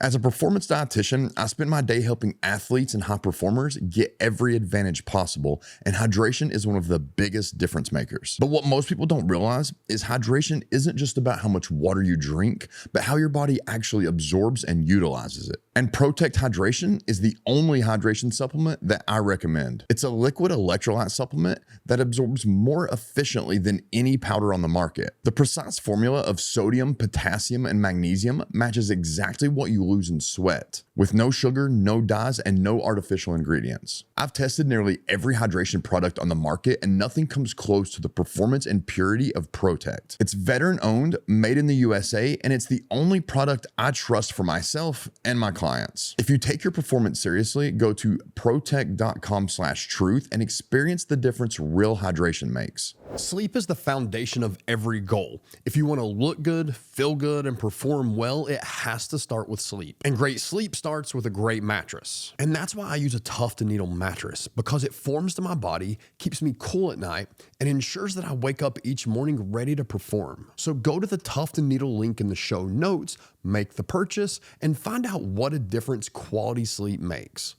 As a performance dietitian, I spend my day helping athletes and high performers get every advantage possible, and hydration is one of the biggest difference makers. But what most people don't realize is hydration isn't just about how much water you drink, but how your body actually absorbs and utilizes it. And Protect Hydration is the only hydration supplement that I recommend. It's a liquid electrolyte supplement that absorbs more efficiently than any powder on the market. The precise formula of sodium, potassium, and magnesium matches exactly what you lose in sweat, with no sugar, no dyes, and no artificial ingredients. I've tested nearly every hydration product on the market, and nothing comes close to the performance and purity of Protect. It's veteran-owned, made in the USA, and it's the only product I trust for myself and my clients. If you take your performance seriously, go to protect.com/truth and experience the difference real hydration makes. Sleep is the foundation of every goal. If you want to look good, feel good, and perform well, it has to start with sleep. And great sleep starts with a great mattress. And that's why I use a Tuft & Needle mattress, because it forms to my body, keeps me cool at night, and ensures that I wake up each morning ready to perform. So go to the Tuft & Needle link in the show notes, make the purchase, and find out what a difference quality sleep makes.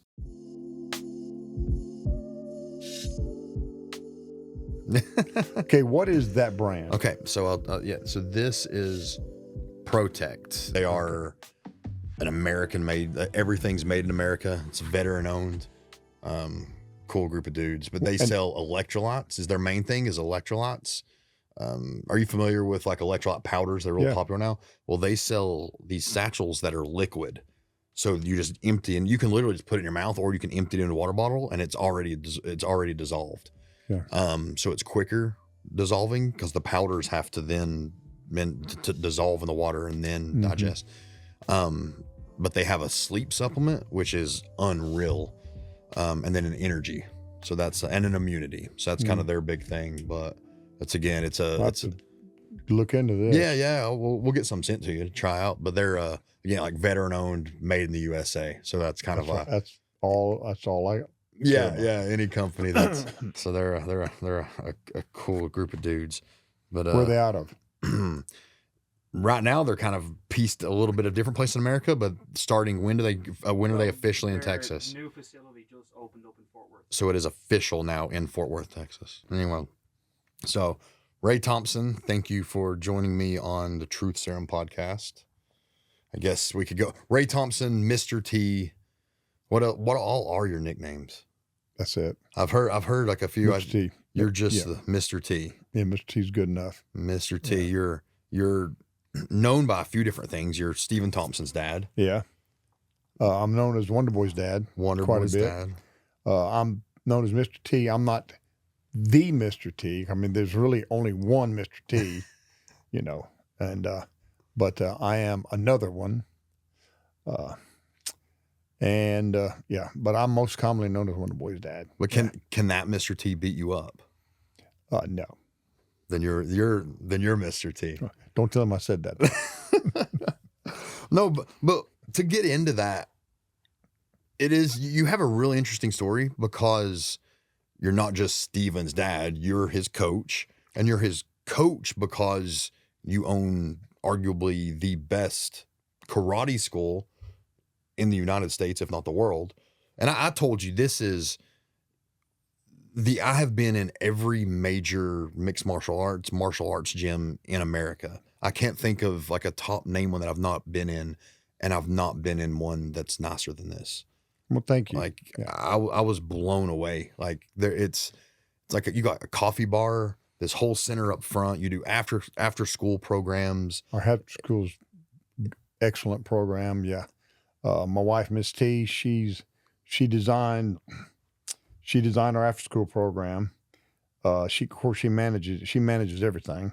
Okay, what is that brand? Okay, so so this is Protect. They are an American made, everything's made in America. It's veteran owned. Cool group of dudes, but they sell electrolytes. Is their main thing is electrolytes. Are you familiar with like electrolyte powders? They're real popular now. Well, they sell these satchels that are liquid. So you just empty, and you can literally just put it in your mouth, or you can empty it in a water bottle, and it's already dissolved. Yeah. So it's quicker dissolving because the powders have to then to dissolve in the water and then digest. But they have a sleep supplement, which is unreal. And then an energy. So that's, and an immunity. So that's kind of their big thing. But it's, again, it's a look into this. Yeah. We'll get some sent to you to try out, but they're, again, like veteran owned, made in the USA. So that's kind of that's all I any company that's so they're a cool group of dudes. But where are they out of? Right now they're kind of pieced a little bit of different place in America, but starting when are they officially in Texas? New facility just opened up in Fort Worth. So it is official now in Fort Worth, Texas. Anyway, so Ray Thompson, thank you for joining me on the Truth Serum podcast. I guess we could go Ray Thompson, Mr. T. What all are your nicknames? That's it. I've heard like a few. Mr. T. You're just the Mr. T. Yeah, Mr. T's good enough. Mr. T. Yeah. You're known by a few different things. You're Stephen Thompson's dad. Yeah. I'm known as Wonderboy's dad. Wonderboy's dad. I'm known as Mr. T. I'm not the Mr. T. I mean, there's really only one Mr. T, but I am another one. But I'm most commonly known as Wonderboy's dad. But can that Mr. T beat you up? No. Then you're Mr. T. Don't tell him I said that. No, but to get into that, you have a really interesting story because you're not just Steven's dad, you're his coach, and you're his coach because you own arguably the best karate school in the United States, if not the world. And I told you I have been in every major mixed martial arts gym in America. I can't think of like a top name one that I've not been in, and I've not been in one that's nicer than this. Well, thank you. Like I was blown away. Like it's like you got a coffee bar, this whole center up front. You do after school programs. Our after school's excellent program. Yeah. My wife, Miss T, she designed our after school program. She manages everything.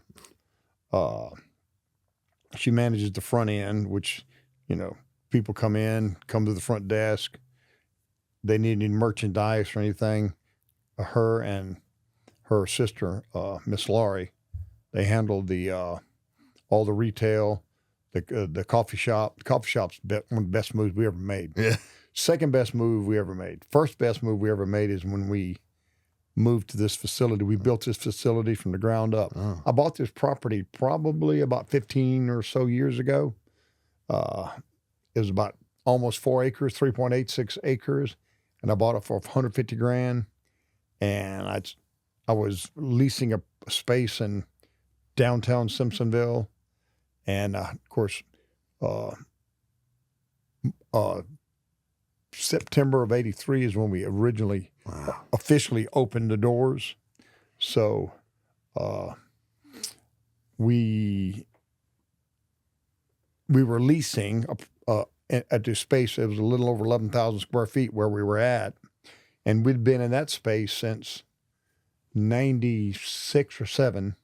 She manages the front end, which, people come to the front desk. They need any merchandise or anything. Her and her sister, Miss Laurie, they handle all the retail, the coffee shop. The coffee shop's one of the best moves we ever made. Yeah. Second best move we ever made. First best move we ever made is when we moved to this facility. We built this facility from the ground up. Oh. I bought this property probably about 15 or so years ago. was about almost 4 acres, 3.86 acres, and I bought it for 150 grand. And I was leasing a space in downtown Simpsonville, and of course, September of '83 is when we originally officially opened the doors. So we were leasing at this space. It was a little over 11,000 square feet where we were at, and we'd been in that space since '96 or '7,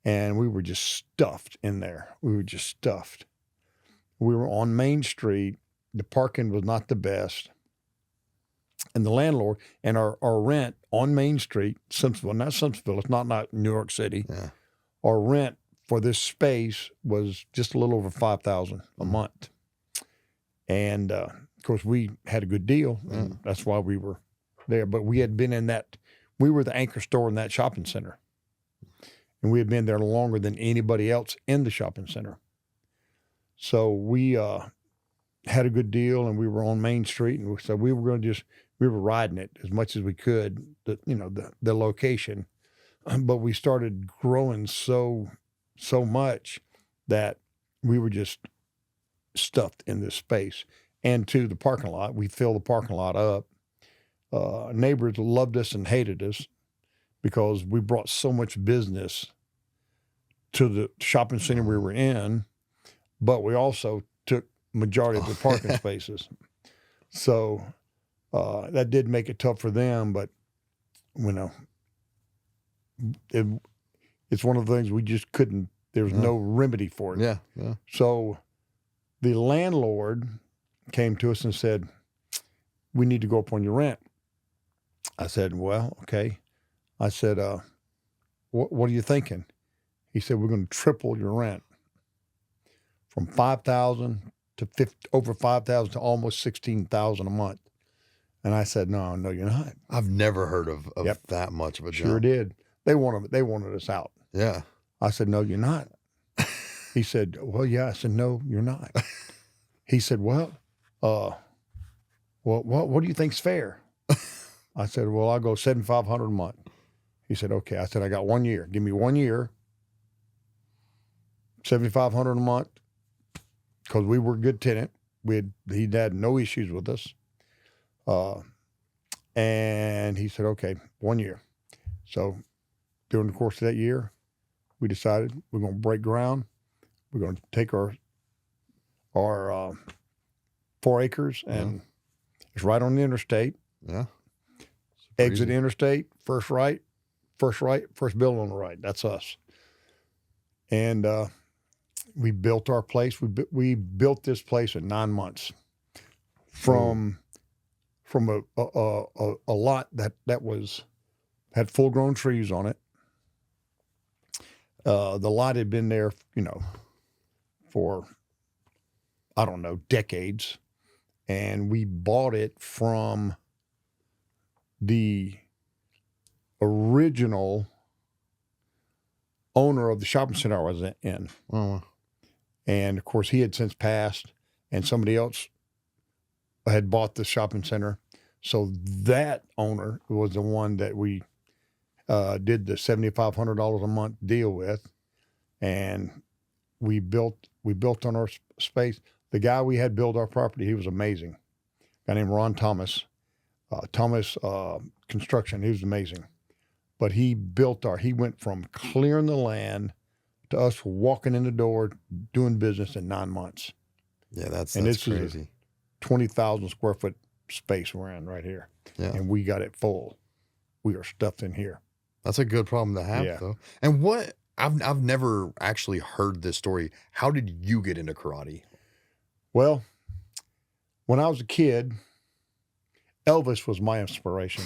and we were just stuffed in there. We were just stuffed. We were on Main Street. The parking was not the best. And the landlord and our rent on Main Street, Simpsonville, not Simpsonville, it's not New York City. Yeah. Our rent for this space was just a little over $5,000 a month. And of course, we had a good deal, and that's why we were there. But we had been in that, we were the anchor store in that shopping center. And we had been there longer than anybody else in the shopping center. So we had a good deal, and we were on Main Street, and so we were going to we were riding it as much as we could, the location. But we started growing so much that we were just stuffed in this space. And to the parking lot, we filled the parking lot up. Neighbors loved us and hated us because we brought so much business to the shopping center we were in, but we also took majority of the parking spaces. So that did make it tough for them, but it's one of the things we just couldn't, there was no remedy for it. Yeah, yeah. So the landlord came to us and said, we need to go up on your rent. I said, well, okay. I said, what are you thinking? He said, we're going to triple your rent from $5,000 to over $5,000 to almost $16,000 a month. And I said, no, you're not. I've never heard of that much of a jump. Sure did. They wanted us out. Yeah. I said, no, you're not. He said, well, yeah. I said, no, you're not. He said, well, what do you think's fair? I said, well, I'll go $7,500 a month. He said, okay. I said, I got 1 year. Give me 1 year, $7,500 a month, because we were a good tenant. He had no issues with us. And he said, okay, 1 year. So during the course of that year, we decided we're going to break ground. We're going to take our 4 acres, and it's right on the interstate. Yeah. Exit interstate, first building on the right. That's us. And we built our place. We built this place in 9 months from a lot that had full grown trees on it. The lot had been there, for, I don't know, decades. And we bought it from the original owner of the shopping center I was in. Oh. And of course, he had since passed, and somebody else had bought the shopping center. So that owner was the one that we did the $7,500 a month deal with, and we built on our space. The guy we had build our property, he was amazing. A guy named Ron Thomas, Construction. He was amazing. But he went from clearing the land to us walking in the door, doing business in 9 months. Yeah, that's this crazy. Is a 20,000 square foot space we're in right here. Yeah. And we got it full. We are stuffed in here. That's a good problem to have, though. And I've never actually heard this story. How did you get into karate? Well, when I was a kid, Elvis was my inspiration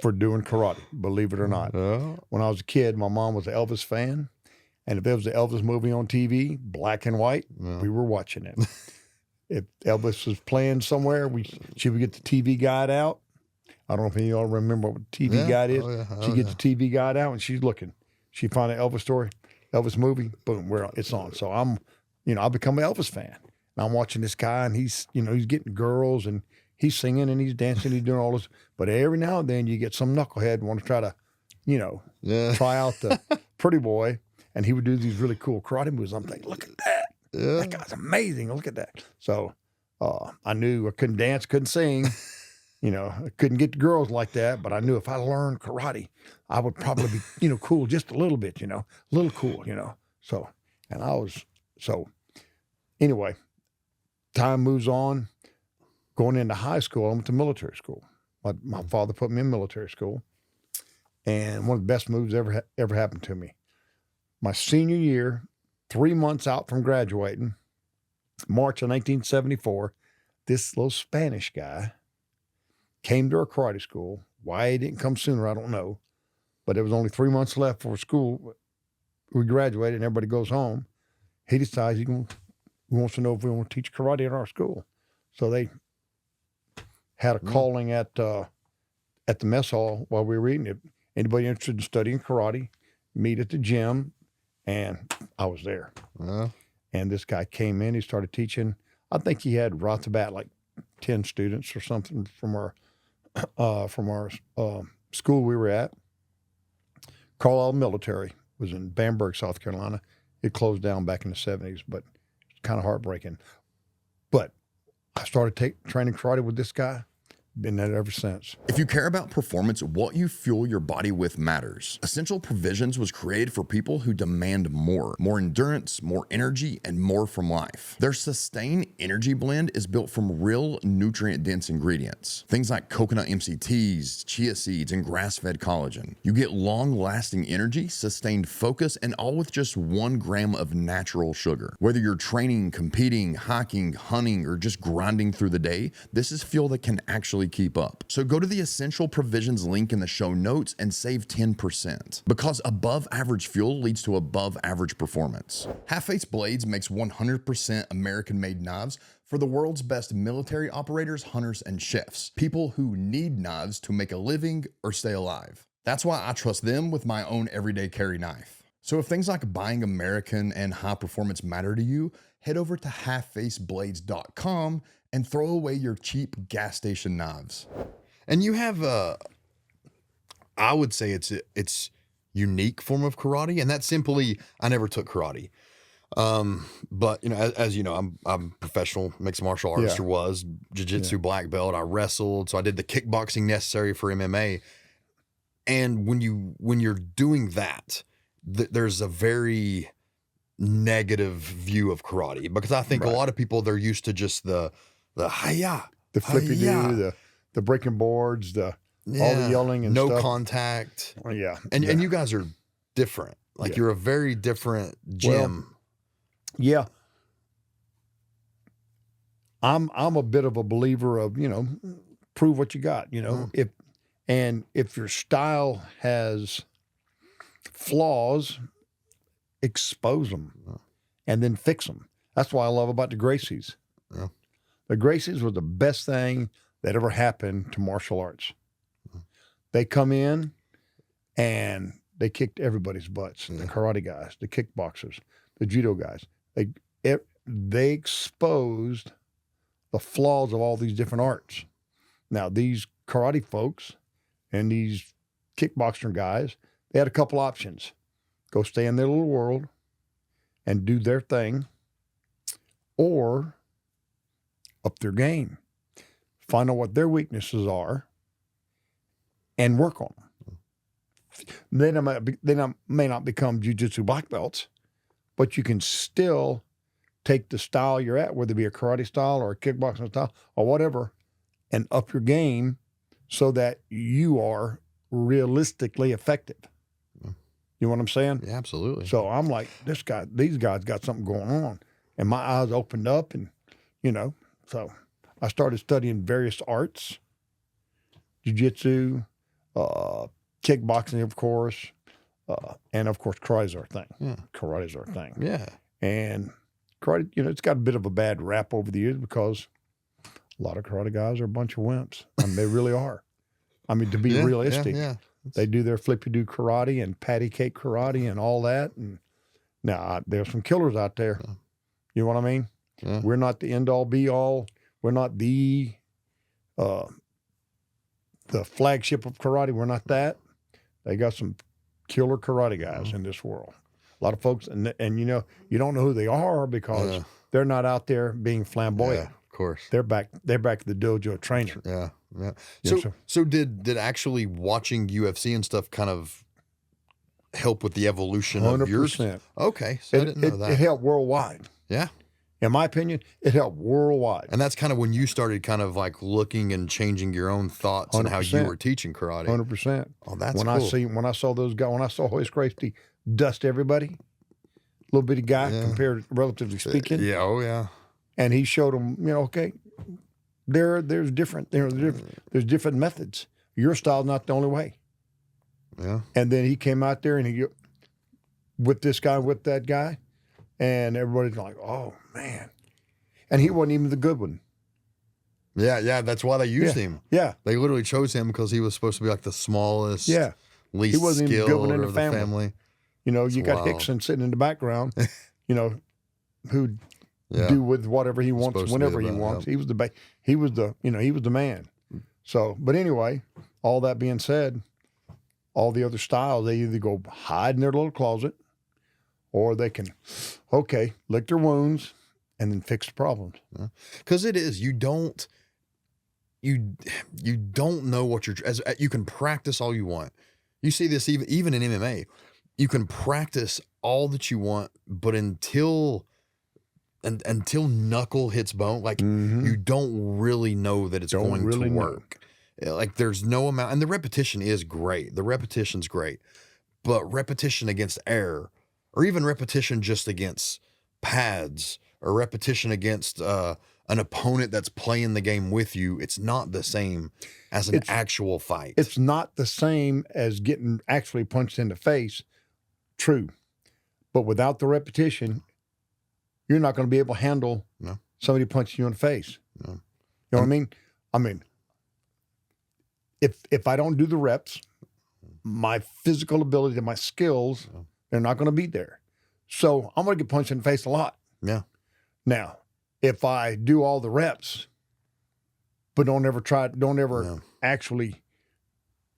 for doing karate, believe it or not. When I was a kid, my mom was an Elvis fan. And if there was an Elvis movie on TV, black and white, we were watching it. If Elvis was playing somewhere, she would get the TV guide out. I don't know if any of y'all remember what the TV guide is. She'd get the TV guide out, and she's looking. She found an Elvis story, Elvis movie, boom, it's on. So I become an Elvis fan. And I'm watching this guy, and he's getting girls, and he's singing and he's dancing, he's doing all this. But every now and then you get some knucklehead want to try to, try out the pretty boy, and he would do these really cool karate moves. I'm thinking, look at that. Yeah. That guy's amazing. Look at that. So I knew I couldn't dance, couldn't sing. I couldn't get the girls like that, but I knew if I learned karate, I would probably be, cool just a little bit, a little cool, So, anyway, time moves on. Going into high school, I went to military school. My father put me in military school, and one of the best moves ever happened to me. My senior year, 3 months out from graduating, March of 1974, this little Spanish guy came to our karate school. Why he didn't come sooner, I don't know. But there was only 3 months left for school. We graduated and everybody goes home. He decides he wants to know if we want to teach karate at our school. So they had a calling at the mess hall while we were eating it. Anybody interested in studying karate, meet at the gym. And I was there. And this guy came in, he started teaching. I think he had right off the bat like 10 students or something from our school we were at. Carlisle Military was in Bamberg, South Carolina. It closed down back in the 70s, but it's kind of heartbreaking. But I started training karate with this guy. Been at it ever since. If you care about performance, what you fuel your body with matters. Essential Provisions was created for people who demand more endurance, more energy, and more from life. Their Sustain Energy Blend is built from real nutrient-dense ingredients. Things like coconut MCTs, chia seeds, and grass-fed collagen. You get long-lasting energy, sustained focus, and all with just 1 gram of natural sugar. Whether you're training, competing, hiking, hunting, or just grinding through the day, this is fuel that can actually keep up. So go to the Essential Provisions link in the show notes and save 10%. Because above average fuel leads to above average performance. Half-Face Blades makes 100% American-made knives for the world's best military operators, hunters, and chefs. People who need knives to make a living or stay alive. That's why I trust them with my own everyday carry knife. So if things like buying American and high performance matter to you, head over to halffaceblades.com and throw away your cheap gas station knives. And you have I would say it's unique form of karate, and that's simply I never took karate. But as you know, I'm professional mixed martial artist, or was jiu-jitsu black belt. I wrestled, so I did the kickboxing necessary for MMA. And when you're doing that, there's a very negative view of karate, because I think a lot of people, they're used to just the hi-ya, the flippy do, the breaking boards, all the yelling and no stuff. contact. And you guys are different. Like you're a very different gym. Well, I'm a bit of a believer of, prove what you got, if your style has flaws, expose them and then fix them. That's what I love about the Gracies. Yeah. The Gracies was the best thing that ever happened to martial arts. They come in and they kicked everybody's butts. The karate guys, the kickboxers, the judo guys. They exposed the flaws of all these different arts. Now, these karate folks and these kickboxer guys, they had a couple options. Go stay in their little world and do their thing, or up their game, find out what their weaknesses are, and work on them. They may not become jiu-jitsu black belts, but you can still take the style you're at, whether it be a karate style or a kickboxing style or whatever, and up your game so that you are realistically effective. You know what I'm saying? Yeah, absolutely. So I'm like, these guys got something going on. And my eyes opened up and, so I started studying various arts, jiu-jitsu, kickboxing, of course, and of course, karate's our thing. Yeah. Karate's our thing. Yeah. And karate, it's got a bit of a bad rap over the years because a lot of karate guys are a bunch of wimps. I mean, they really are. I mean, to be realistic. Yeah. They do their flippy-do karate and patty cake karate and all that. And now there's some killers out there. You know what I mean? Yeah. We're not the end all be all. We're not the flagship of karate. We're not that. They got some killer karate guys in this world. A lot of folks, and you know, you don't know who they are because they're not out there being flamboyant. Yeah, of course. They're back at the dojo training. Yeah, yeah. Yeah, So did actually watching UFC and stuff kind of help with the evolution of yours? 100%. Okay, so I didn't know that. It helped worldwide. Yeah. In my opinion, it helped worldwide. And that's kind of when you started kind of like looking and changing your own thoughts and how you 100%. were teaching karate. 100%. Oh, that's when cool. when I saw those guys, when I saw Hoist Gracie dust everybody, little bitty guy compared, relatively speaking. Yeah, oh yeah. And he showed them, you know, okay, there's different methods. Your style's not the only way. Yeah. And then he came out there and he with this guy, with that guy, and everybody's like, oh man. And he wasn't even the good one. Yeah, yeah. That's why they used him. Yeah. They literally chose him because he was supposed to be like the smallest, least He wasn't even skilled the good one in of the family. You know, you got wild. Hickson sitting in the background, you know, who Yeah. do with whatever he wants, supposed to whenever be he the wants. man, He was the man. So, but anyway, all that being said, all the other styles, they either go hide in their little closet or they can, lick their wounds and then fix the problems. Because it is, you don't know what you're, as you can practice all you want. You see this even in MMA, you can practice all that you want, but until knuckle hits bone, like you don't really know that it's going to work. Like there's no amount, and the repetition is great. The repetition's great, but repetition against air, or even repetition just against pads, or repetition against an opponent that's playing the game with you, it's not the same as an actual fight. It's not the same as getting actually punched in the face. True. But without the repetition, you're not going to be able to handle somebody punching you in the face. No. You know what I mean? I mean, if I don't do the reps, my physical ability and my skills, they're not going to be there. So I'm going to get punched in the face a lot. Yeah. Now, if I do all the reps, but don't ever actually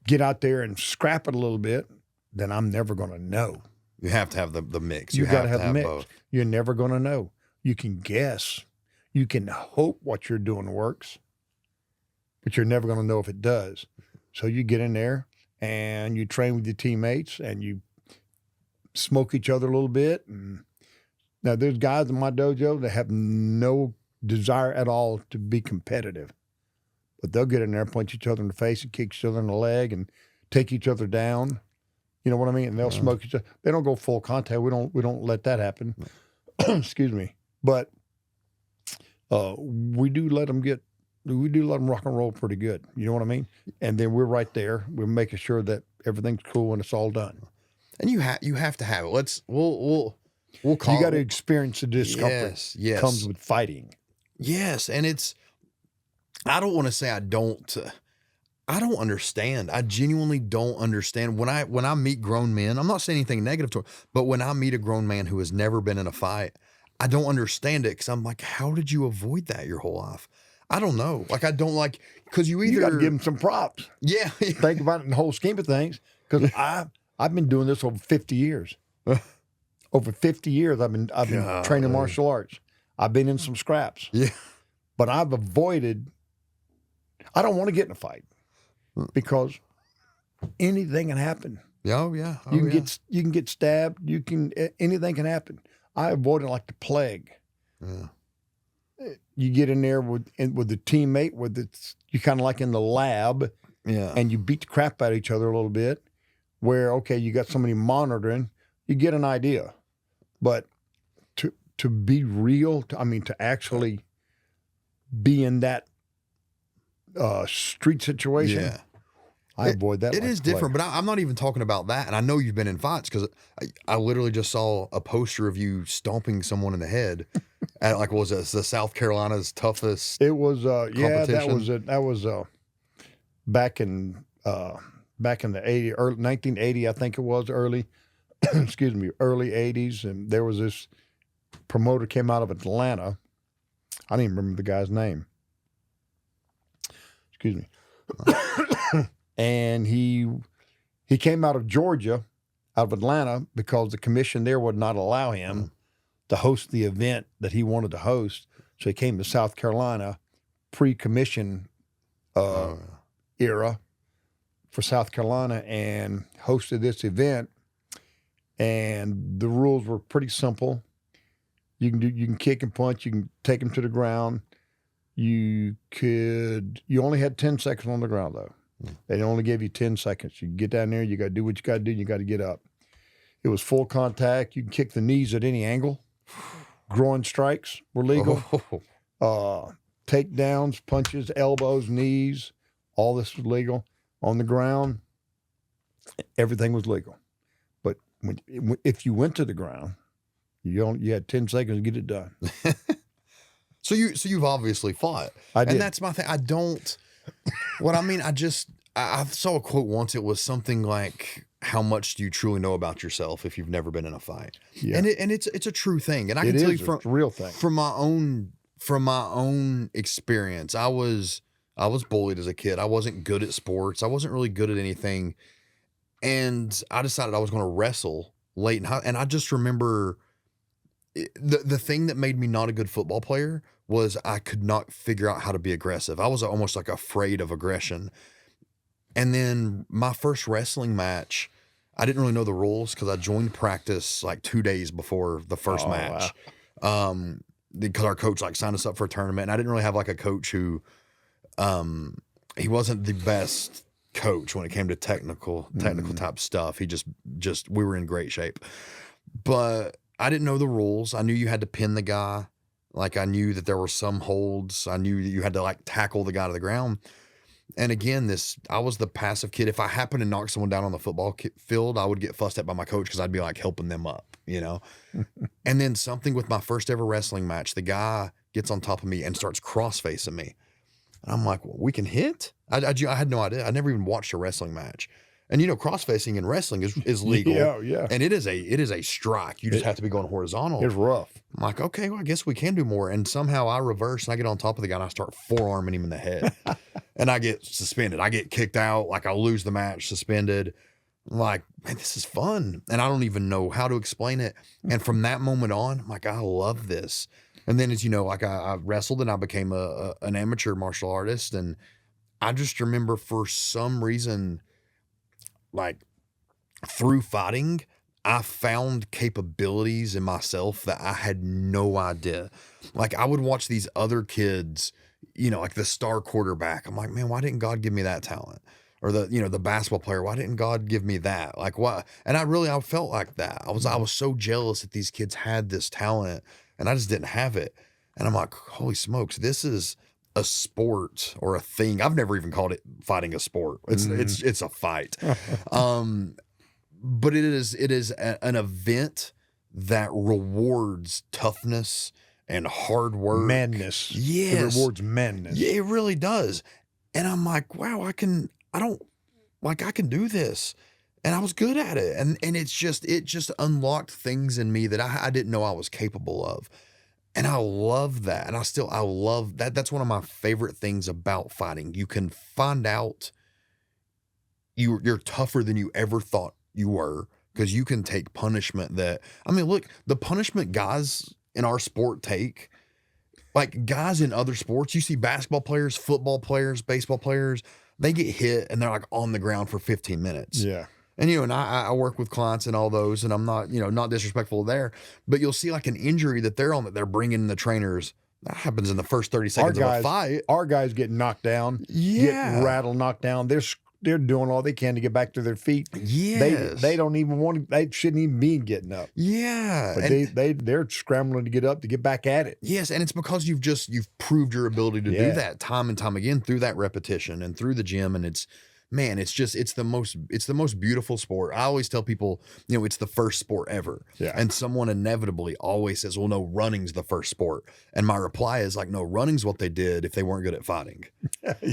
get out there and scrap it a little bit, then I'm never going to know. You have to have the mix. You got to have the mix. Both. You're never going to know. You can guess. You can hope what you're doing works, but you're never going to know if it does. So you get in there and you train with your teammates and you smoke each other a little bit. And now there's guys in my dojo that have no desire at all to be competitive, but they'll get in there, punch each other in the face and kick each other in the leg and take each other down. You know what I mean? And they'll smoke each other. They don't go full contact. We don't let that happen. Excuse me. But we do let them rock and roll pretty good. You know what I mean? And then we're right there. We're making sure that everything's cool when it's all done. And you have to have it. We'll call. You got to experience the discomfort. Yes. Comes with fighting. Yes, and I don't want to say I don't understand. I genuinely don't understand. When I meet grown men, I'm not saying anything negative to them, but when I meet a grown man who has never been in a fight, I don't understand it because I'm like, how did you avoid that your whole life? I don't know. Like, I don't like, because you got to give them some props. Yeah. Think about it in the whole scheme of things, because I've been doing this over 50 years. Over 50 years, I've been training martial arts. I've been in some scraps. Yeah. But I've avoided, I don't want to get in a fight because anything can happen. Oh, yeah. Oh, you can get stabbed. Anything can happen. I avoid it like the plague. Yeah. You get in there with the teammate, you kind of like in the lab, and you beat the crap out of each other a little bit. Where you got somebody monitoring, you get an idea, but to be real, to actually be in that street situation, I avoid that. It is different, but I'm not even talking about that. And I know you've been in fights because I literally just saw a poster of you stomping someone in the head at was it the South Carolina's toughest? It was competition? that was back in the 1980, I think it was early 80s, and there was this promoter came out of Atlanta, I don't even remember the guy's name. Excuse me. And he came out of Georgia, out of Atlanta, because the commission there would not allow him to host the event that he wanted to host. So he came to South Carolina, pre-commission era for South Carolina, and hosted this event. And the rules were pretty simple. You can kick and punch. You can take him to the ground. You only had 10 seconds on the ground though. They only gave you 10 seconds. You get down there, you got to do what you got to do, and you got to get up. It was full contact. You can kick the knees at any angle. Groin strikes were legal. Takedowns, punches, elbows, knees, all this was legal. On the ground, everything was legal. But if you went to the ground, you had 10 seconds to get it done. So you've obviously fought. I did. And that's my thing. I saw a quote once. It was something like, how much do you truly know about yourself if you've never been in a fight? Yeah. And it's a true thing. And I can tell you from a real thing. From my own experience, I was bullied as a kid. I wasn't good at sports. I wasn't really good at anything. And I decided I was going to wrestle late in high. And I just remember the thing that made me not a good football player was I could not figure out how to be aggressive. I was almost like afraid of aggression. And then my first wrestling match, I didn't really know the rules because I joined practice like 2 days before the first match. Wow. Because our coach like signed us up for a tournament, and I didn't really have like a coach who, he wasn't the best coach when it came to technical type stuff. He just we were in great shape, but I didn't know the rules. I knew you had to pin the guy. Like I knew that there were some holds. I knew that you had to like tackle the guy to the ground. And again, I was the passive kid. If I happened to knock someone down on the football field, I would get fussed at by my coach because I'd be like helping them up, you know? And then something with my first ever wrestling match, the guy gets on top of me and starts cross-facing me. And I'm like, well, we can hit? I had no idea. I never even watched a wrestling match. And you know, cross-facing in wrestling is legal. Yeah. And it is a strike. You just have to be going horizontal. It's rough. I'm like, okay, well, I guess we can do more. And somehow I reverse and I get on top of the guy and I start forearming him in the head. And I get suspended. I get kicked out. Like I lose the match, suspended. I'm like, man, this is fun. And I don't even know how to explain it. And from that moment on, I'm like, I love this. And then as you know, like I wrestled and I became an amateur martial artist. And I just remember for some reason, like through fighting, I found capabilities in myself that I had no idea. Like I would watch these other kids, you know, like the star quarterback. I'm like, man, why didn't God give me that talent? Or the basketball player, why didn't God give me that? Like why? And I felt like that. I was so jealous that these kids had this talent and I just didn't have it. And I'm like, holy smokes, this is a sport or a thing. I've never even called it fighting a sport. It's a fight. But it is an event that rewards toughness and hard work. Madness. Yes. It rewards madness. Yeah, it really does. And I'm like, wow, I can do this. And I was good at it. And it just unlocked things in me that I didn't know I was capable of. And I love that. And I love that. That's one of my favorite things about fighting. You can find out you're tougher than you ever thought you were because you can take punishment look, the punishment guys in our sport take, like guys in other sports, you see basketball players, football players, baseball players, they get hit and they're like on the ground for 15 minutes. Yeah. And, and I work with clients and all those, and I'm not, not disrespectful there, but you'll see like an injury that they're on that they're bringing in the trainers. That happens in the first 30 seconds of a fight. Our guys get knocked down, get rattled, knocked down. They're doing all they can to get back to their feet. Yes. They don't even want to, they shouldn't even be getting up. Yeah. But they're scrambling to get up to get back at it. Yes. And it's because you've proved your ability to do that time and time again through that repetition and through the gym. And it's the most beautiful sport. I always tell people, it's the first sport ever. Yeah. And someone inevitably always says, well, no, running's the first sport. And my reply is like, no, running's what they did if they weren't good at fighting.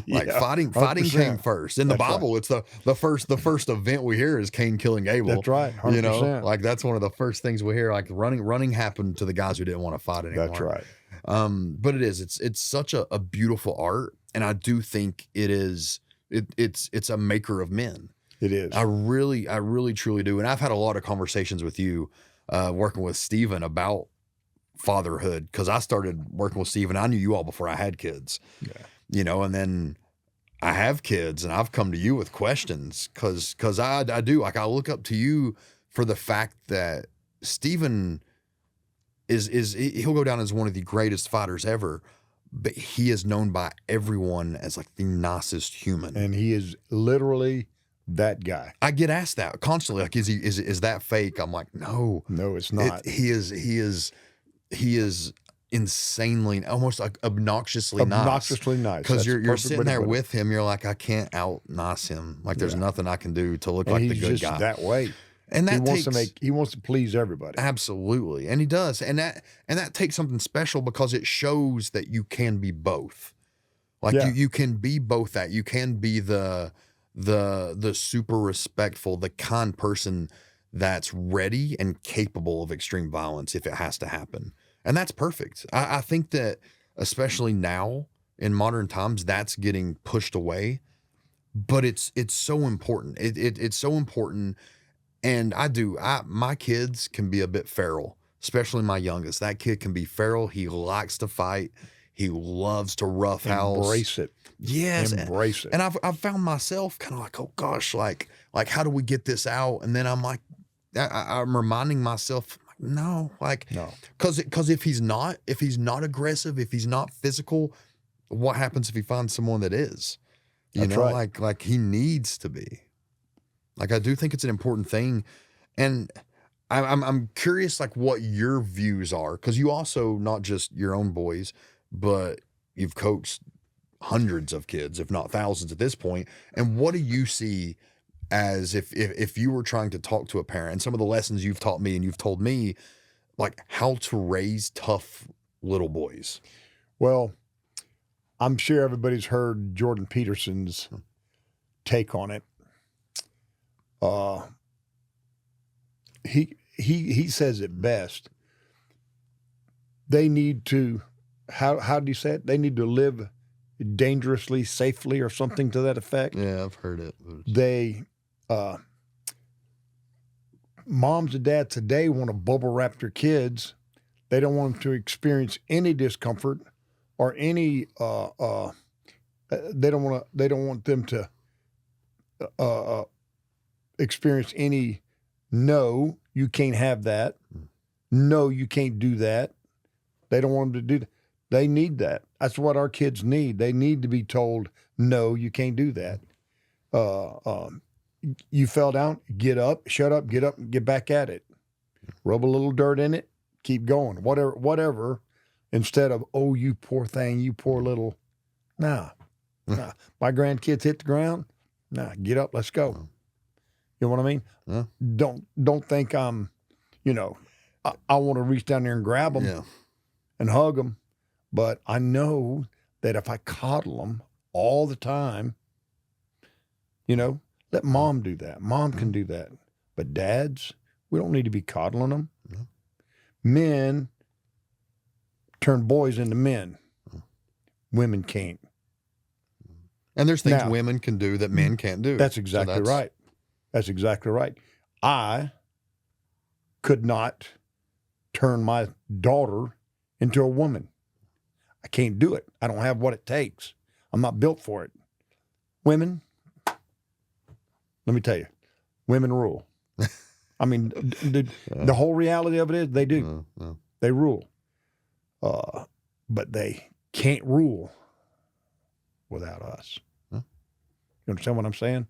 Like fighting 100%. Came first. In the Bible, right. It's the first event we hear is Cain killing Abel. That's right. 100%. Like that's one of the first things we hear. Like running happened to the guys who didn't want to fight anymore. That's right. But it's such a beautiful art. And I do think it's a maker of men. It is. I really truly do. And I've had a lot of conversations with you, working with Stephen about fatherhood. Cause I started working with Stephen. I knew you all before I had kids, and then I have kids and I've come to you with questions cause I do, like, I look up to you for the fact that Stephen he'll go down as one of the greatest fighters ever, but he is known by everyone as like the nicest human. And he is literally that guy. I get asked that constantly. Like, is that fake? I'm like, no, it's not. He is insanely, almost like obnoxiously nice. Because you're sitting there with him. You're like, I can't out nice him. Like, there's nothing I can do to look like the good guy. That way. And that he wants to please everybody. Absolutely. And he does. And that takes something special because it shows that you can be both. Like, you can be both that. You can be the super respectful, the kind person that's ready and capable of extreme violence if it has to happen. And that's perfect. I think that especially now in modern times, that's getting pushed away, but it's so important. It's so important. And my kids can be a bit feral, especially my youngest. That kid can be feral. He likes to fight. He loves to roughhouse. Embrace it. Yes. Embrace it. And I've found myself kind of like, oh gosh, like how do we get this out? And then I'm like, I'm reminding myself, no, because if he's not aggressive, if he's not physical, what happens if he finds someone that is? Right. Like he needs to be. Like, I do think it's an important thing. And I'm curious, like, what your views are, because you also, not just your own boys, but you've coached hundreds of kids, if not thousands at this point. And what do you see as if you were trying to talk to a parent, and some of the lessons you've taught me and you've told me, like, how to raise tough little boys? Well, I'm sure everybody's heard Jordan Peterson's take on it. He says it best. They need to, how do you say it? They need to live dangerously, safely, or something to that effect. Yeah, I've heard it. They, moms and dads today want to bubble wrap their kids. They don't want them to experience any discomfort or any, they don't want them to, experience any, no, you can't have that. No, you can't do that. They don't want them to do that. They need that. That's what our kids need. They need to be told, no, you can't do that. You fell down, get up, shut up, get up, and get back at it. Rub a little dirt in it, keep going. Whatever. Instead of, oh, you poor thing, you poor little. Nah. My grandkids hit the ground. Nah, get up, let's go. You know what I mean? Yeah. Don't think I'm, I want to reach down there and grab them and hug them. But I know that if I coddle them all the time, let mom do that. Mom can do that. But dads, we don't need to be coddling them. Yeah. Men turn boys into men. Women can't. And there's things women can do that men can't do. That's exactly right. That's exactly right. I could not turn my daughter into a woman. I can't do it. I don't have what it takes. I'm not built for it. Women, let me tell you, women rule. I mean, the whole reality of it is they do. They rule. But they can't rule without us. You understand what I'm saying?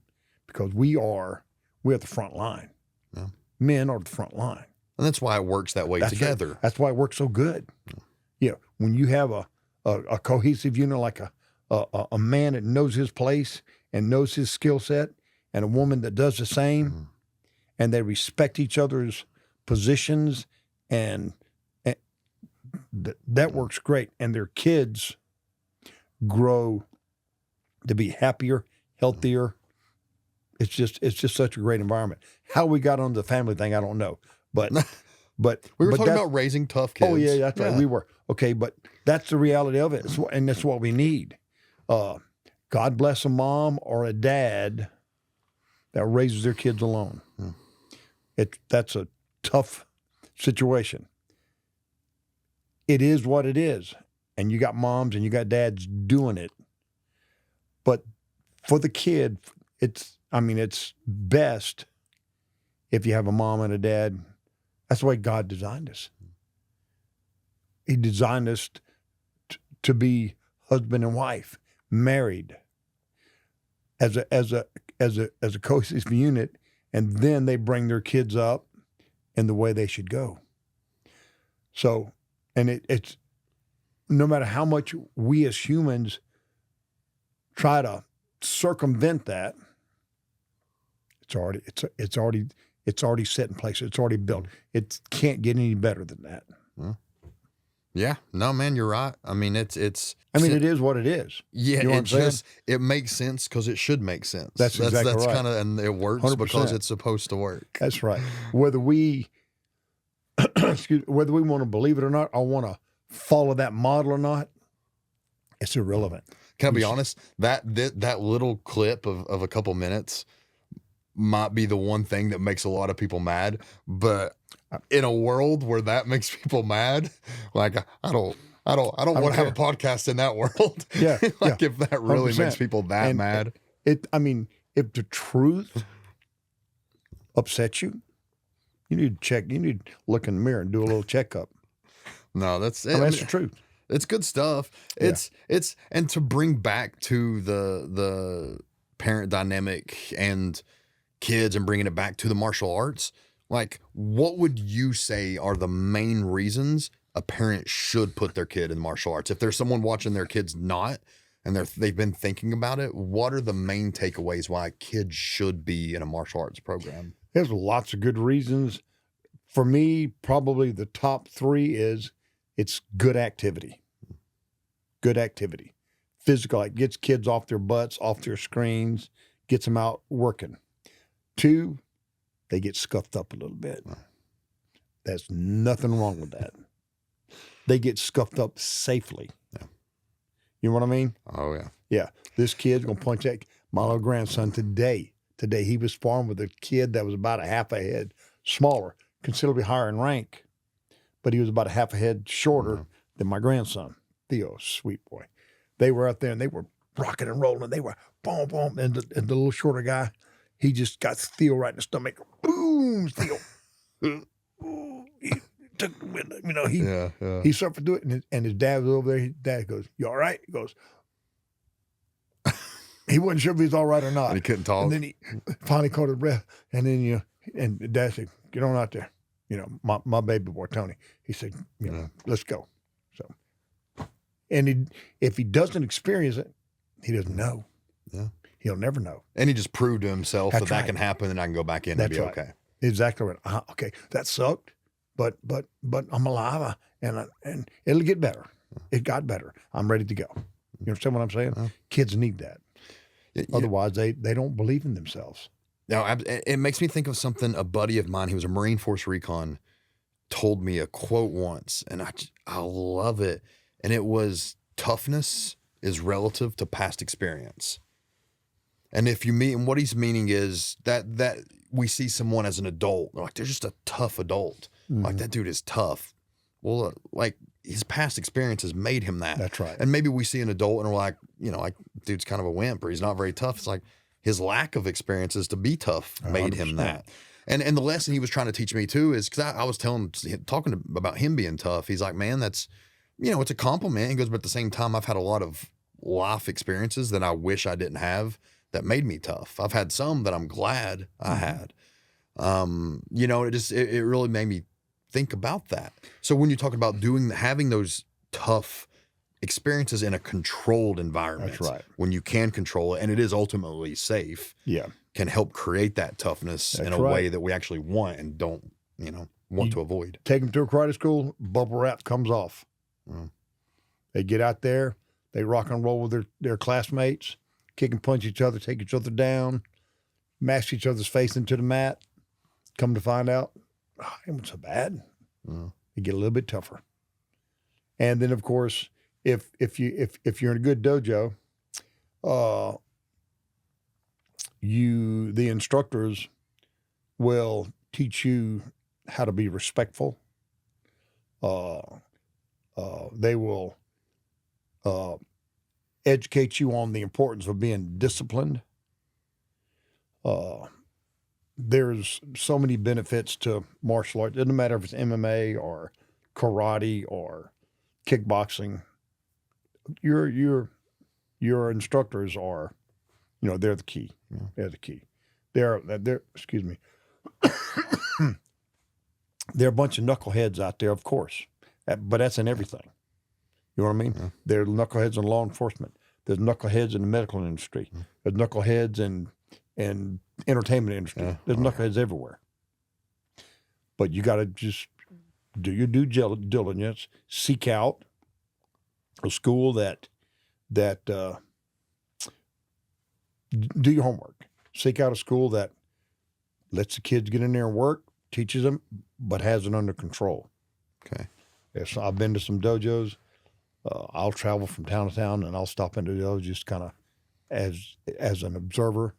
Because we're at the front line. Yeah. Men are the front line. And that's why it works that way together. Right. That's why it works so good. Yeah. When you have a cohesive unit, like a man that knows his place and knows his skill set, and a woman that does the same, and they respect each other's positions, and that works great. And their kids grow to be happier, healthier. It's just such a great environment. How we got on the family thing, I don't know. But But We were but talking that- about raising tough kids. Oh yeah, that's right. We were okay, but that's the reality of it, and that's what we need. God bless a mom or a dad that raises their kids alone. That's a tough situation. It is what it is, and you got moms and you got dads doing it. But for the kid, it's best if you have a mom and a dad. That's the way God designed us. He designed us to be husband and wife, married, as a cohesive unit, and then they bring their kids up in the way they should go. So, and it's no matter how much we as humans try to circumvent that, it's already set in place. It's already built. It can't get any better than that. Yeah. No, man, you're right. I mean, it is what it is. Yeah, You know what I'm saying? it makes sense because it should make sense. That's exactly right. kind of, and it works 100%. because it's supposed to work. That's right. Whether we whether we want to believe it or not, or want to follow that model or not, it's irrelevant. Can I be honest? That little clip of a couple minutes might be the one thing that makes a lot of people mad. But in a world where that makes people mad, like I don't want to have a podcast in that world. Yeah, if that really 100%. makes people that mad. If the truth upsets you, you need to check. You need to look in the mirror and do a little checkup. No, that's it. That's the truth. It's good stuff. Yeah. It's and to bring back to the parent dynamic and kids and bringing it back to the martial arts. Like, what would you say are the main reasons a parent should put their kid in martial arts? If there's someone watching their kids not, and they've been thinking about it, what are the main takeaways why a kid should be in a martial arts program? There's lots of good reasons. For me, probably the top three is it's good activity. Good activity. Physical, it gets kids off their butts, off their screens, gets them out working. Two, they get scuffed up a little bit. There's nothing wrong with that. They get scuffed up safely. Yeah. You know what I mean? Oh, yeah. Yeah. This kid's going to punch that. My little grandson today, he was sparring with a kid that was about a half a head smaller, considerably higher in rank, but he was about a half a head shorter than my grandson, Theo, sweet boy. They were out there and they were rocking and rolling. They were boom, boom. And the little shorter guy, he just got Theo right in the stomach. Boom, Theo. He took, he suffered through it. And his dad was over there. His dad goes, "You all right?" He goes, he wasn't sure if he was all right or not. And he couldn't talk. And then he finally caught his breath. And then, and Dad said, "Get on out there." My baby boy, Tony, he said, let's go. So, and if he doesn't experience it, he doesn't know. Yeah. He'll never know. And he just proved to himself That's that right. can happen and I can go back in That's and be right. okay. Exactly right. Okay, that sucked, but I'm alive, and it'll get better. It got better. I'm ready to go. You understand what I'm saying? Kids need that. Otherwise, they don't believe in themselves. Now, it makes me think of something a buddy of mine, he was a Marine Force Recon, told me a quote once, and I love it. And it was, toughness is relative to past experience. And if you meet, and what he's meaning is that we see someone as an adult, like they're just a tough adult. Mm-hmm. Like that dude is tough. Well, like his past experiences made him that. That's right. And maybe we see an adult and we're like, like dude's kind of a wimp or he's not very tough. It's like his lack of experiences to be tough made 100%. him that. And the lesson he was trying to teach me too is because I was talking about him being tough. He's like, man, that's, it's a compliment. He goes, but at the same time, I've had a lot of life experiences that I wish I didn't have that made me tough. I've had some that I'm glad I had. It really made me think about that. So when you're talking about having those tough experiences in a controlled environment, That's right. when you can control it and it is ultimately safe, can help create that toughness in a way that we actually want and don't, want to avoid. Take them to a karate school, bubble wrap comes off. They get out there, they rock and roll with their classmates, kick and punch each other, take each other down, mash each other's face into the mat. Come to find out, it wasn't so bad. They get a little bit tougher. And then, of course, if you're in a good dojo, the instructors will teach you how to be respectful. They will educate you on the importance of being disciplined. There's so many benefits to martial arts. It doesn't matter if it's MMA or karate or kickboxing. Your instructors are, they're the key. Yeah. They're the key. They're excuse me. There are a bunch of knuckleheads out there, of course, but that's in everything. You know what I mean? Yeah. There are knuckleheads in law enforcement. There's knuckleheads in the medical industry. There's knuckleheads in entertainment industry. Yeah. There's knuckleheads everywhere. But you got to just do your due diligence. Seek out a school that do your homework. Seek out a school that lets the kids get in there and work, teaches them, but has it under control. Okay. Yes, I've been to some dojos. I'll travel from town to town, and I'll stop into those just kind of as an observer.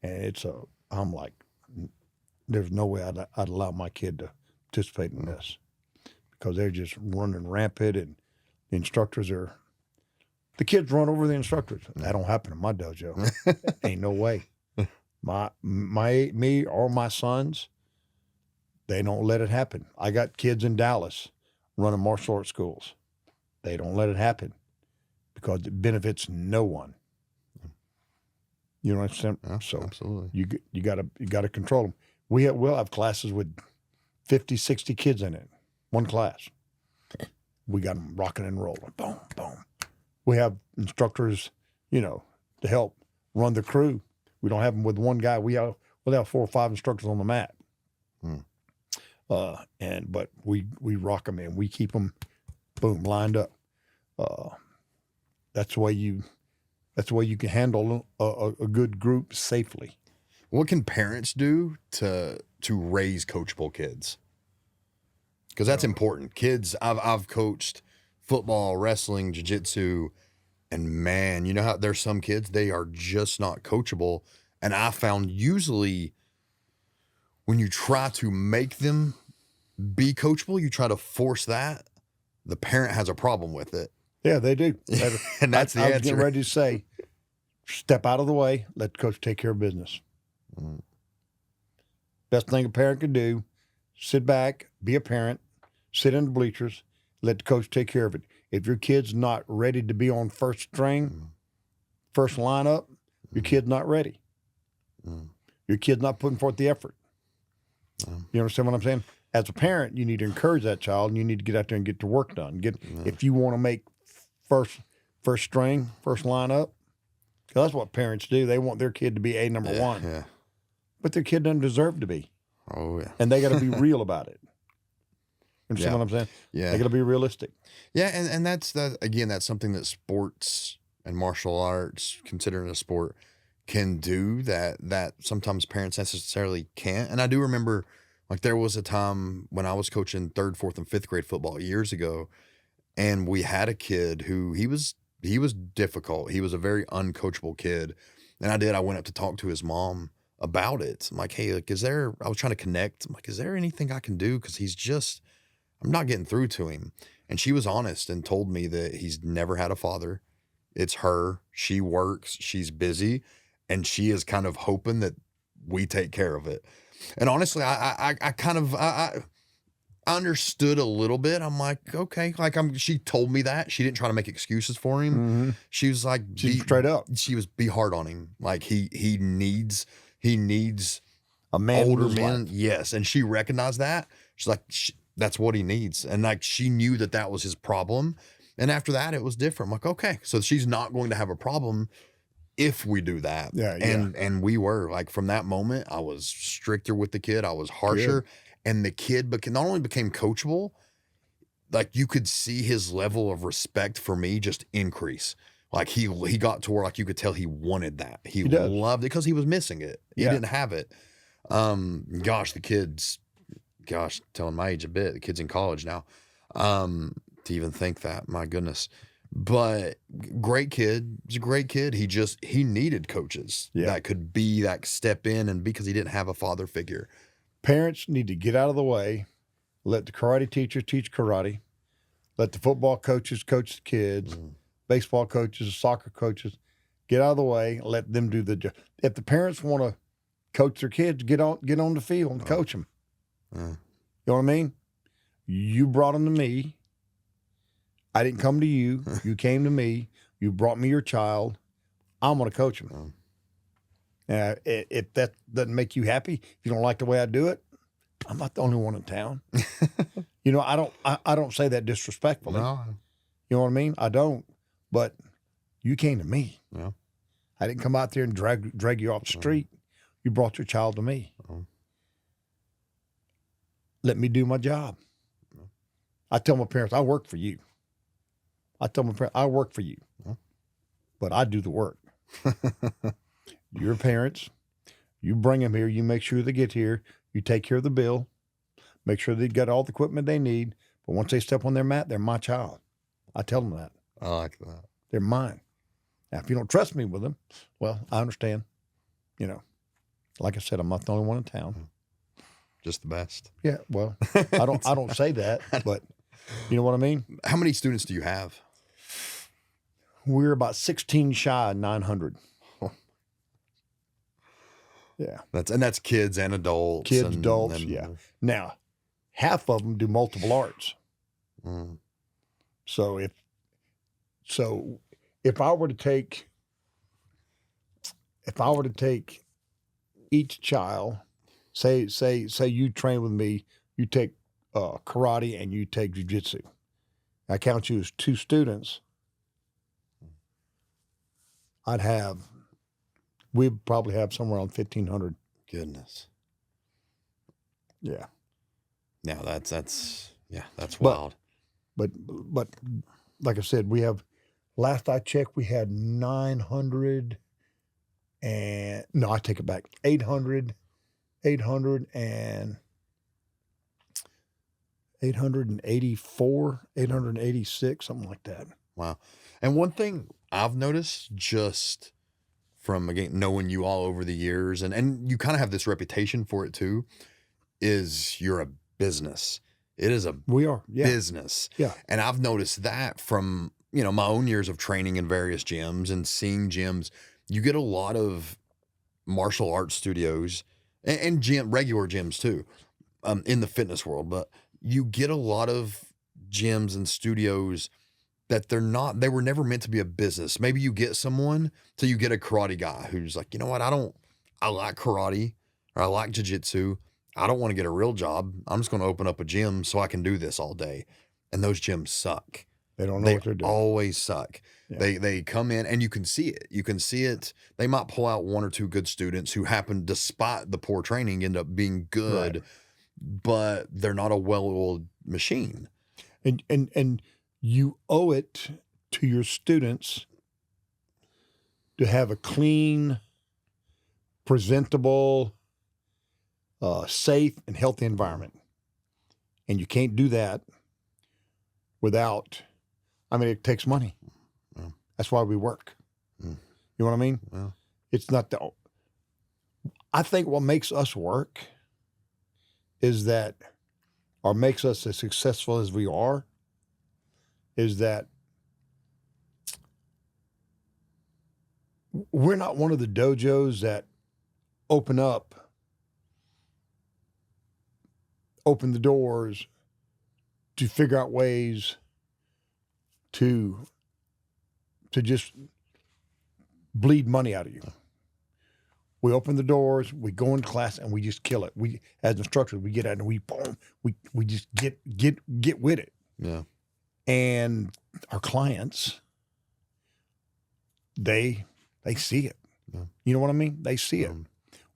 And I'm like, there's no way I'd allow my kid to participate in this, because they're just running rampant, and the instructors the kids run over the instructors. That don't happen in my dojo. Ain't no way. Me or my sons, they don't let it happen. I got kids in Dallas running martial arts schools. They don't let it happen because it benefits no one. You know what I'm saying? Yeah, So absolutely. you gotta control them. We'll have classes with 50, 60 kids in it. One class. We got them rocking and rolling. Boom, boom. We have instructors, to help run the crew. We don't have them with one guy. We'll have 4 or 5 instructors on the mat. But we rock them in. We keep them, boom, lined up. That's the way you can handle a good group safely. What can parents do to raise coachable kids? Because that's important. Kids, I've coached football, wrestling, jiu-jitsu, and man, you know how there's some kids, they are just not coachable. And I found usually when you try to make them be coachable, you try to force that, the parent has a problem with it. Yeah, they do. And that's the I was answer. getting ready to say, step out of the way, let the coach take care of business. Best thing a parent can do, sit back, be a parent, sit in the bleachers, let the coach take care of it. If your kid's not ready to be on first string, first lineup, your kid's not ready. Your kid's not putting forth the effort. You understand what I'm saying? As a parent, you need to encourage that child, and you need to get out there and get the work done. If you want to make first string, first lineup, because that's what parents do. They want their kid to be number one. Yeah. But their kid doesn't deserve to be. Oh, yeah. And they got to be real about it. You understand what I'm saying? Yeah. They got to be realistic. Yeah, and that's something that sports and martial arts, considering a sport, can do that sometimes parents necessarily can't. And I do remember, like, there was a time when I was coaching 3rd, 4th, and 5th grade football years ago, and we had a kid who he was difficult. He was a very uncoachable kid. And I went up to talk to his mom about it. I'm like, hey, I was trying to connect. I'm like, is there anything I can do? Because I'm not getting through to him. And she was honest and told me that he's never had a father. It's her. She works. She's busy. And she is kind of hoping that we take care of it. And honestly, I understood a little bit. I'm like, okay. She told me that. She didn't try to make excuses for him. Mm-hmm. She was like, She's straight up. She was, be hard on him. Like he needs A man older in his men. life. Yes. And she recognized that. She's like, that's what he needs. And like, she knew that was his problem. And after that, it was different. I'm like, okay, so she's not going to have a problem if we do that. Yeah. And we were like, from that moment, I was stricter with the kid. I was harsher. Good. And the kid not only became coachable, like you could see his level of respect for me just increase. Like he got to where like you could tell he wanted that. He loved it because he was missing it. He didn't have it. Gosh, the kid's gosh, telling my age a bit. The kid's in college now. To even think that, my goodness. But great kid. He's a great kid. He needed coaches that could step in, and because he didn't have a father figure. Parents need to get out of the way. Let the karate teacher teach karate. Let the football coaches coach the kids. Baseball coaches, soccer coaches, get out of the way. Let them do the job. If the parents want to coach their kids, get on the field and coach them. You know what I mean? You brought them to me. I didn't come to you. You came to me. You brought me your child. I'm going to coach him. If that doesn't make you happy, if you don't like the way I do it, I'm not the only one in town. You know, I don't say that disrespectfully. No. You know what I mean? I don't. But you came to me. Yeah. I didn't come out there and drag you off the street. You brought your child to me. Let me do my job. I tell my parents, I work for you. I tell my parents, I work for you, but I do the work. Your parents, you bring them here. You make sure they get here. You take care of the bill. Make sure they got all the equipment they need. But once they step on their mat, they're my child. I tell them that. I like that. They're mine. Now, if you don't trust me with them, well, I understand. You know, like I said, I'm not the only one in town. Just the best. Yeah, well, I don't say that, but you know what I mean? How many students do you have? We're about 16 shy of 900. Yeah. That's kids and adults. Kids, adults, yeah. Now, half of them do multiple arts. So if I were to take each child, say you train with me, you take karate and you take jiu-jitsu. I count you as 2 students. We'd probably have somewhere around 1,500. Goodness. Yeah. Now that's wild. But like I said, we have, last I checked, we had 900 and, no, I take it back, 884, 886, something like that. Wow. And one thing I've noticed just from, again, knowing you all over the years, and you kind of have this reputation for it too, is you're a business. It is a business. Yeah. And I've noticed that from, my own years of training in various gyms and seeing gyms. You get a lot of martial arts studios and regular gyms too, in the fitness world, but you get a lot of gyms and studios that they were never meant to be a business. Maybe you get someone, so you get a karate guy who's like, you know what? I like karate or I like jiu-jitsu. I don't want to get a real job. I'm just going to open up a gym so I can do this all day. And those gyms suck. They don't know what they're doing. They always suck. Yeah. They come in and you can see it. You can see it. They might pull out 1 or 2 good students who happen, despite the poor training, end up being good, but they're not a well-oiled machine. And you owe it to your students to have a clean, presentable, safe, and healthy environment. And you can't do that without, it takes money. Yeah. That's why we work. You know what I mean? Yeah. It's not I think what makes us work is that, or makes us as successful as we are, is that we're not one of the dojos that open the doors to figure out ways to just bleed money out of you. We open the doors, we go into class, and we just kill it. We, as instructors, we get out and we just get with it. Yeah. And our clients, they see it. Yeah. You know what I mean? They see it.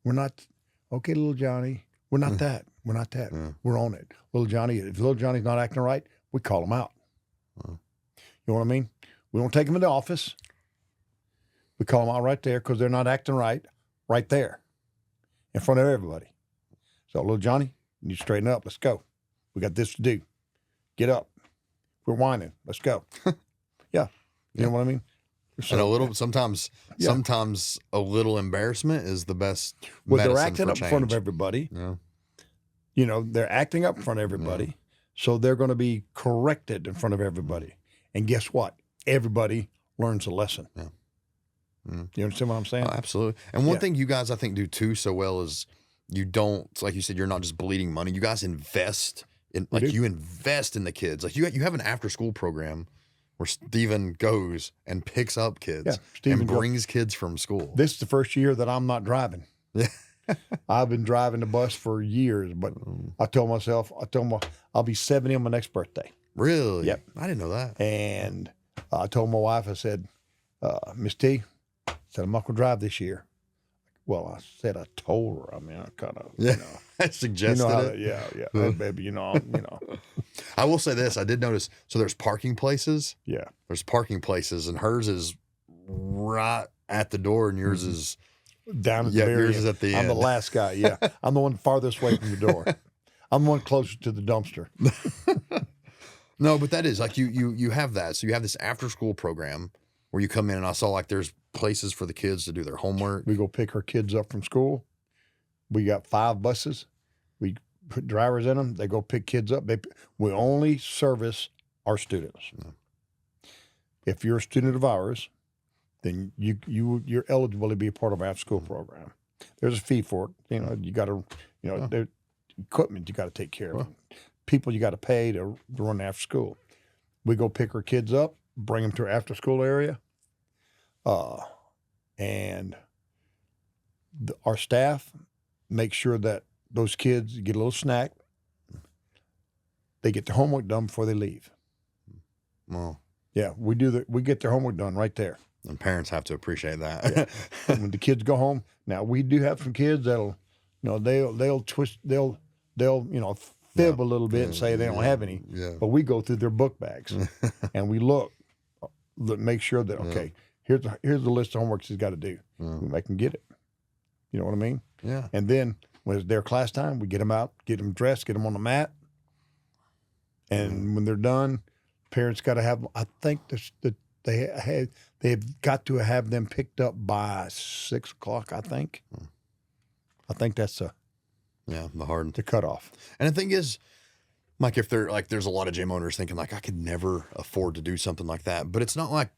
We're not, okay, little Johnny, we're not that. We're not that. Yeah. We're on it. Little Johnny, if little Johnny's not acting right, we call him out. You know what I mean? We don't take them in the office. We call them out right there because they're not acting right there in front of everybody. So, little Johnny, You straighten up. Let's go. We got this to do. Get up. We're whining. Let's go. Yeah. You know what I mean? So, and a little sometimes Yeah. sometimes a little embarrassment is the best well, they're medicine acting for up in front of change. everybody. Yeah. You know, they're acting up in front of everybody. So they're going to be corrected in front of everybody. And guess what? Everybody learns a lesson. Yeah. You understand what I'm saying? Oh, absolutely. And one Yeah. thing you guys I think do too so well is you don't, like you said, you're not just bleeding money. You guys invest in We do. you invest in the kids. Like you have an after school program where Stephen goes and picks up kids Yeah, Stephen and goes- brings kids from school. This is the first year that I'm not driving. Yeah. I've been driving the bus for years, but I told myself, I'll be 70 on my next birthday. Really? Yep. I didn't know that. And I told my wife, I said, Miss T, I said, I'm not going to drive this year. Well, I said I told her. I mean, I kind of, Yeah. you know. I You suggested know how it. that, yeah. Hey, baby, you know. I will say this. I did notice. So there's parking places. Yeah. There's parking places, and hers is right at the door, and yours is Down at Yeah, the very yours end. is at the I'm the end. last guy. Yeah. I'm the one farthest away from the door. I'm the one closest to the dumpster. no, but that is like you have that. So you have this after school program where you come in, and I saw like there's places for the kids to do their homework. We go pick our kids up from school. We got 5 buses. We put drivers in them. They go pick kids up. We only service our students. Yeah. If you're a student of ours, then you're eligible to be a part of our after school program. There's a fee for it. You know, you got to, there's equipment you got to take care of. People you got to pay to run after school. We go pick our kids up, bring them to our after school area, and our staff make sure that those kids get a little snack. They get their homework done before they leave. Well, Yeah, we get their homework done right there. and parents have to appreciate that. And when the kids go home, now we do have some kids that'll, they'll twist, they'll fib a little bit and say they don't have any. Yeah. But we go through their book bags and we look, make sure that okay, here's the list of homeworks he's got to do. We make them get it. You know what I mean? Yeah. And then when it's their class time, we get them out, get them dressed, get them on the mat, and when they're done, parents got to have. I think they've got to have them picked up by 6 o'clock. I think that's The hard. the cutoff. And the thing is, Mike, if they're like, there's a lot of gym owners thinking like, I could never afford to do something like that. But it's not like,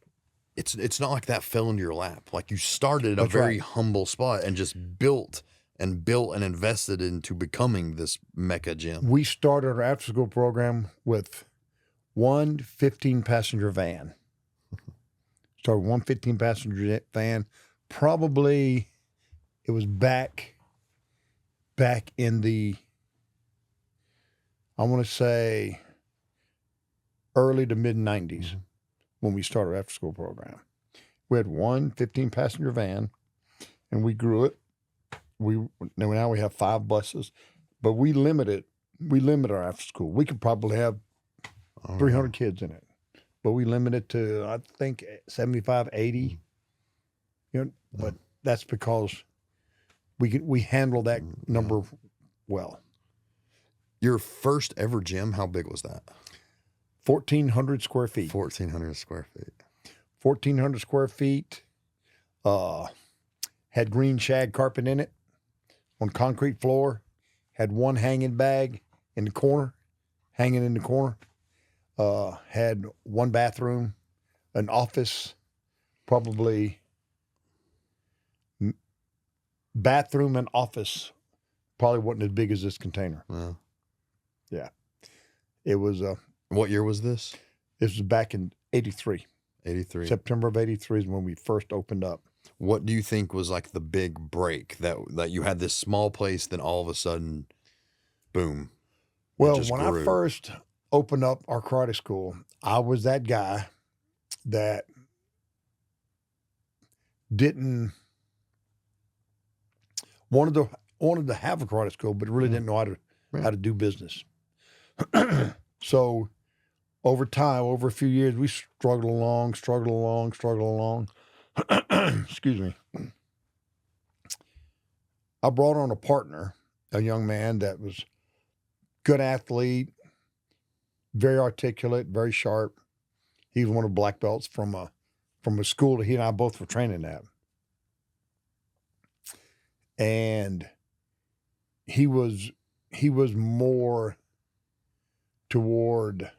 it's not like that fell into your lap. Like you started at a That's very right. humble spot and just built and invested into becoming this mecca gym. We started our after school program with one 15-passenger van. Started one 15-passenger van. Probably it was back in the, I want to say, early to mid 90s when we started our after school program. We had one 15-passenger van and we grew it. Now we have 5 buses, but we limit our after school. We could probably have 300 kids in it, but we limit it to, I think, 75, 80. But that's because we handle that number well. Your first ever gym, how big was that? 1,400 square feet. 1,400 square feet. 1,400 square feet. Had green shag carpet in it on concrete floor. Had one hanging bag in the corner, hanging in the corner. Had one bathroom, an office, probably bathroom and office. Probably wasn't as big as this container. Yeah. Yeah. It was, What year was this? this was back in 83. 83. September of 83 is when we first opened up. What do you think was like the big break that you had this small place, then all of a sudden, boom? Well, just when grew. I first opened up our karate school, I was that guy that didn't wanted to have a karate school, but really didn't know how to do business. So over time, over a few years, we struggled along. Excuse me. I brought on a partner, a young man that was good athlete, very articulate, very sharp. He was one of the black belts from a school that he and I both were training at. And he was more toward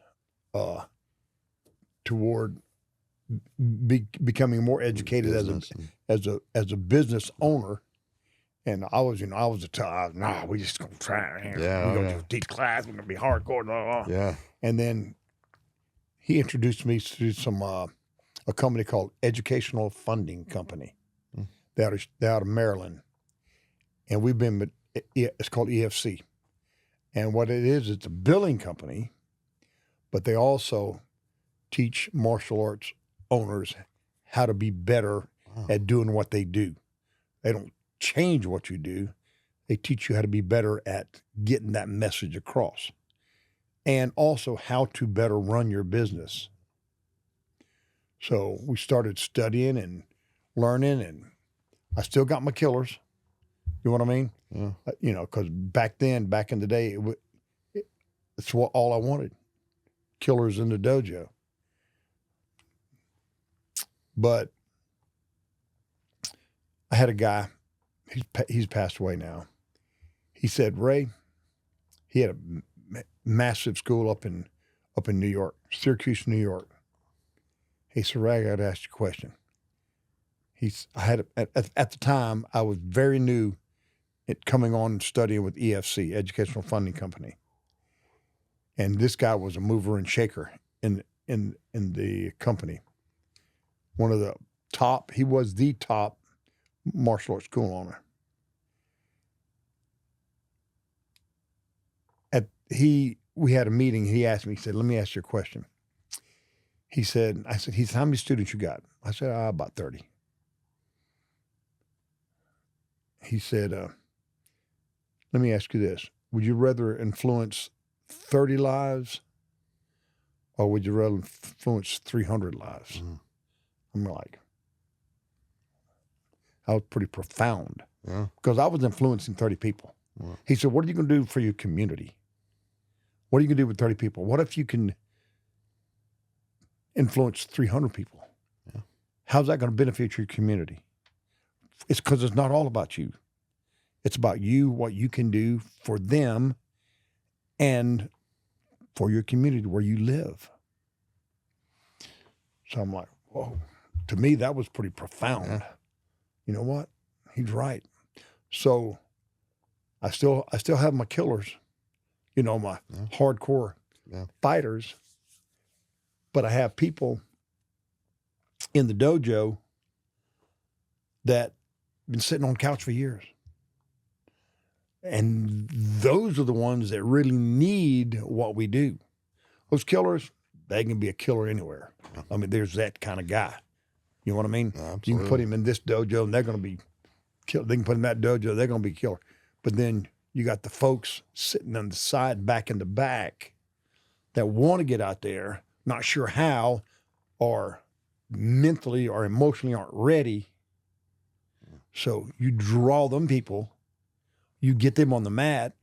becoming more educated as a business owner. And I was we just gonna try. We're gonna teach class. We're gonna be hardcore. Blah, blah. Yeah. And then he introduced me to some a company called Educational Funding Company. They're out of Maryland, and we've been with it's called EFC. And what it is, it's a billing company, but they also teach martial arts owners how to be better at doing what they do. They don't change what you do. They teach you how to be better at getting that message across, and also how to better run your business. So we started studying and learning, and I still got my killers. You know what I mean? Yeah. You know, because back in the day, it's all I wanted. Killers in the dojo. But I had a guy, he's passed away now. He said, Ray, he had a massive school up in New York, Syracuse, New York. He said, Ray, I got to ask you a question. At the time, I was very new at coming on and studying with EFC, Educational Funding Company. And this guy was a mover and shaker in the company. One of the top, he was the top martial arts school owner. We had a meeting. He asked me, he said, let me ask you a question. I said, how many students you got? I said, about 30. He said, let me ask you this. Would you rather influence 30 lives or would you rather influence 300 lives? Mm. I'm like, that was pretty profound because I was influencing 30 people. Yeah. He said, what are you going to do for your community? What are you going to do with 30 people? What if you can influence 300 people? Yeah. How's that going to benefit your community? It's because it's not all about you. It's about you, what you can do for them and for your community where you live. So I'm like, whoa. To me, that was pretty profound. Yeah. You know what? He's right. So I still have my killers, you know, my hardcore fighters, but I have people in the dojo that been sitting on the couch for years. And those are the ones that really need what we do. Those killers, they can be a killer anywhere. I mean, there's that kind of guy. You know what I mean? Absolutely. You can put him in this dojo and they're going to be killed. They can put him in that dojo, they're going to be killer. But then you got the folks sitting on the side, back in the back, that want to get out there, not sure how, or mentally or emotionally aren't ready. So you draw them people, you get them on the mat,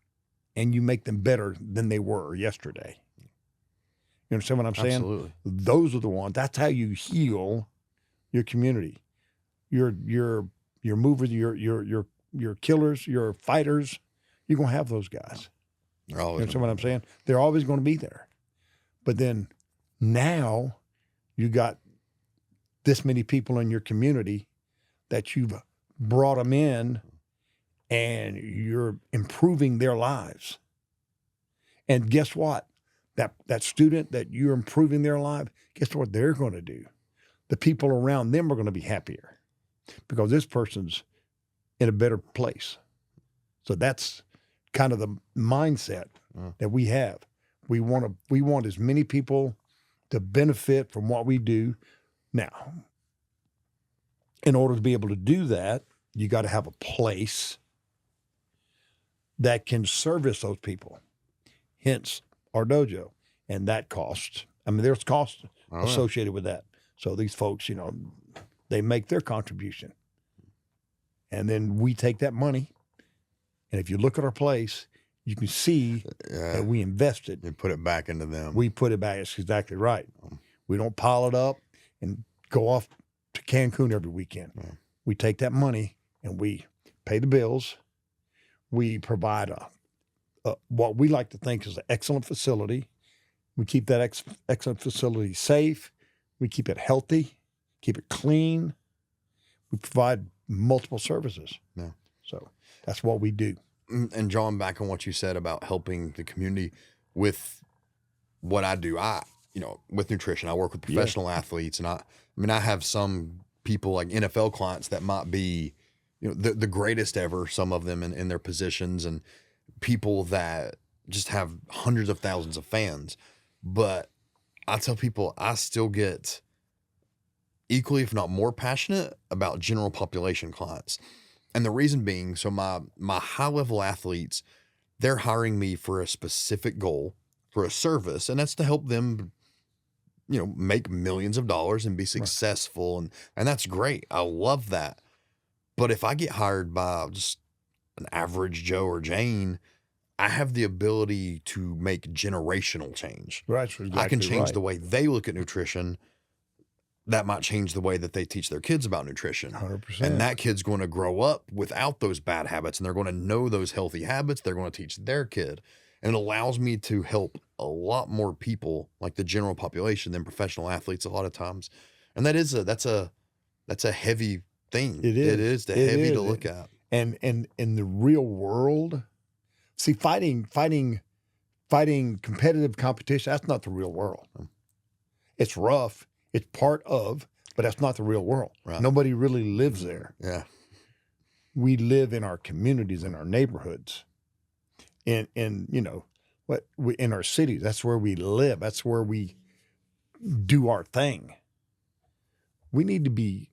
and you make them better than they were yesterday. You understand what I'm saying? Absolutely. Those are the ones. That's how you heal your community. Your movers, your killers, your fighters. You're gonna have those guys. You understand what I'm saying? They're always going to be there. But then now you got this many people in your community that you've brought them in and you're improving their lives. And guess what? That student that you're improving their life, guess what they're going to do? The people around them are going to be happier because this person's in a better place. So that's kind of the mindset that we have. We want as many people to benefit from what we do. Now, in order to be able to do that, you got to have a place that can service those people. Hence our dojo. And that costs. I mean, there's costs associated with that. So these folks, you know, they make their contribution. And then we take that money. And if you look at our place, you can see that we invested. You put it back into them. We put it back. It's exactly right. We don't pile it up and go off to Cancun every weekend. Yeah. We take that money and we pay the bills. We provide what we like to think is an excellent facility. We keep that excellent facility safe. We keep it healthy, keep it clean. We provide multiple services. Yeah. So that's what we do. And John, back on what you said about helping the community with what I do, with nutrition, I work with professional athletes, and I have some people like NFL clients that might be, the greatest ever, some of them in their positions, and people that just have hundreds of thousands of fans. But I tell people I still get equally, if not more passionate about general population clients. And the reason being, so my high level athletes, they're hiring me for a specific goal, for a service, and that's to help them, make millions of dollars and be successful. Right. And that's great. I love that. But if I get hired by just an average Joe or Jane, I have the ability to make generational change. Right. Exactly. I can change the way they look at nutrition. That might change the way that they teach their kids about nutrition. 100%. And that kid's going to grow up without those bad habits, and they're going to know those healthy habits. They're going to teach their kid. And it allows me to help a lot more people, like the general population, than professional athletes a lot of times. And that's a heavy thing. It is. It's heavy to look at. And in the real world, see, fighting competitive competition, that's not the real world. It's rough. It's part of, but that's not the real world. Right. Nobody really lives there. Yeah. We live in our communities, in our neighborhoods, in our cities. That's where we live. That's where we do our thing. We need to be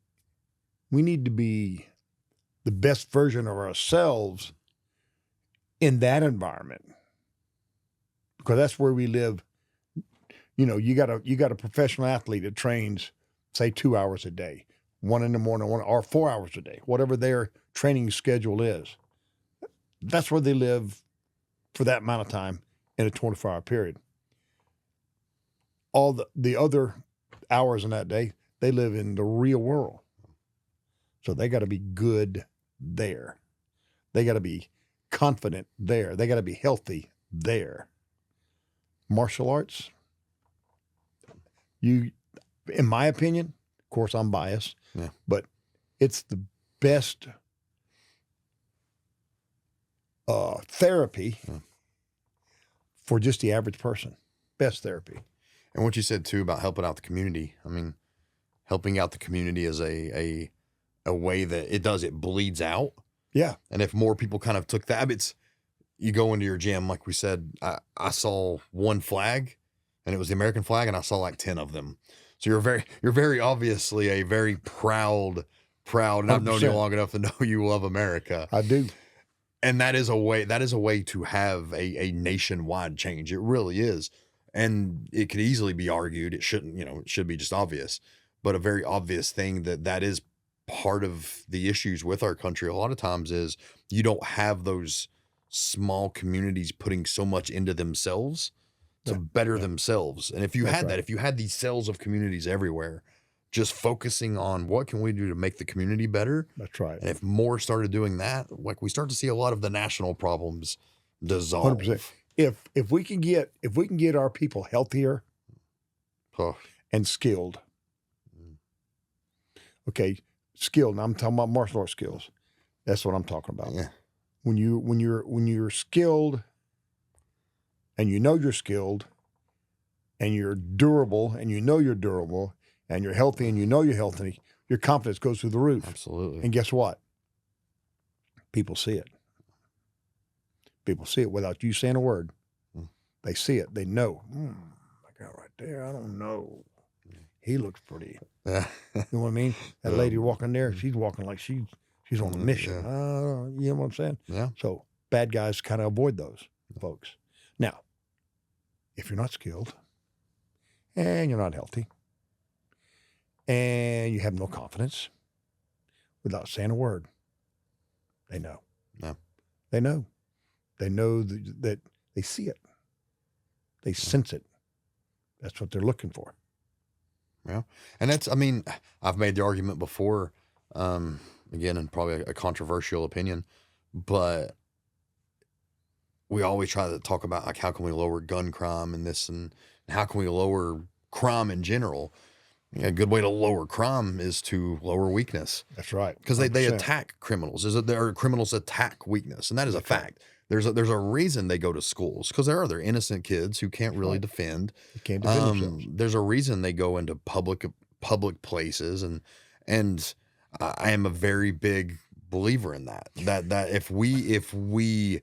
the best version of ourselves in that environment, because that's where we live. You got a professional athlete that trains, say, 2 hours a day, 1 in the morning, or 4 hours a day, whatever their training schedule is. That's where they live for that amount of time in a 24-hour period. All the other hours in that day, they live in the real world. So they got to be good there. They got to be confident there. They got to be healthy there. Martial arts, in my opinion, of course I'm biased, but it's the best therapy for just the average person. Best therapy. And what you said too about helping out the community. I mean, helping out the community is a way that it bleeds out. Yeah. And if more people kind of took that, you go into your gym, like we said, I saw one flag, and it was the American flag, and I saw like 10 of them. So you're very obviously a very proud, and I've known you long enough to know you love America. I do. And that is a way to have a nationwide change. It really is. And it could easily be argued, it shouldn't, it should be just obvious, but a very obvious thing that is part of the issues with our country a lot of times is you don't have those small communities putting so much into themselves to better themselves. And if you had that, if you had these cells of communities everywhere, just focusing on what can we do to make the community better. That's right. And if more started doing that, like we start to see a lot of the national problems dissolve. 100%. If we can get our people healthier and skilled. Okay, skilled. Now I'm talking about martial arts skills. That's what I'm talking about. Yeah. When you're skilled, and you're skilled, and you're durable, and you're durable, and you're healthy, and you're healthy, your confidence goes through the roof. Absolutely. And guess what? People see it. People see it without you saying a word. They see it. They know. That guy right there, I don't know. He looks pretty. You know what I mean? That lady walking there, she's walking like she's on a mission. You know what I'm saying? Yeah. So bad guys kind of avoid those folks. Now, if you're not skilled and you're not healthy and you have no confidence, without saying a word, they know. No. They know. They know that they see it. They sense it. That's what they're looking for. Yeah. And that's, I mean, I've made the argument before, again, and probably a controversial opinion, but we always try to talk about like, how can we lower gun crime and this, and how can we lower crime in general? A good way to lower crime is to lower weakness. That's right. Because they 100%. attack criminals. Criminals attack weakness, and that is a fact. There's a reason they go to schools, because there are innocent kids who can't really defend. They can't defend themselves. There's a reason they go into public places, and I am a very big believer in that. That if we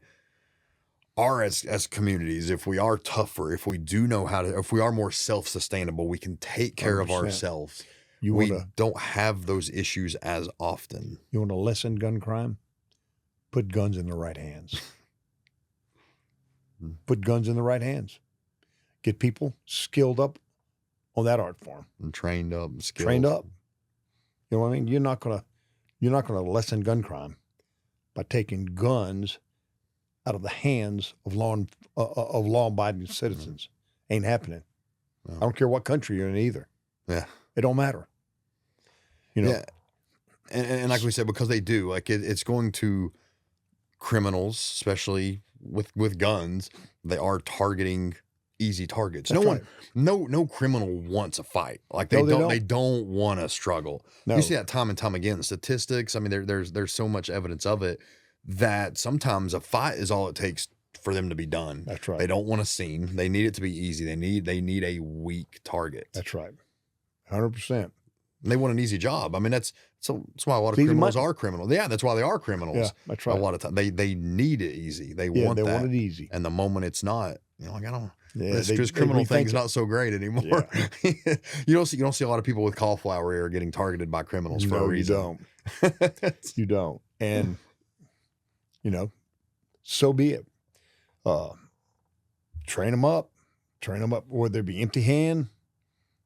are as communities, if we are tougher, if we do know how to, if we are more self-sustainable, we can take care of 100%. ourselves. You We wanna don't have those issues as often. you want to lessen gun crime? Put guns in the right hands. Put guns in the right hands. Get people skilled up on that art form. And trained up, skilled. Trained up. You know what I mean? You're not gonna lessen gun crime by taking guns out of the hands of law-abiding citizens. Ain't happening. No. I don't care what country you're in either. Yeah. It don't matter. You know. Yeah. And like we said, because they do, like it's going to criminals, especially with guns, they are targeting easy targets. That's right. No criminal wants a fight. Like they don't want to struggle. No. You see that time and time again. The statistics, I mean, there's so much evidence of it that sometimes a fight is all it takes for them to be done. That's right. They don't want a scene. They need it to be easy. They need a weak target. That's right. 100%. They want an easy job. I mean, that's why a lot of Easy criminals money. are criminals. Yeah, that's why they are criminals. Yeah, that's right. A lot of time they need it easy. They Yeah, want they that. want it easy. And the moment it's not, like I don't. Yeah, This criminal rethink thing's it. not so great anymore. you don't see a lot of people with cauliflower ear getting targeted by criminals for a reason. You don't. You don't. And so be it. Train them up, whether it be empty hand,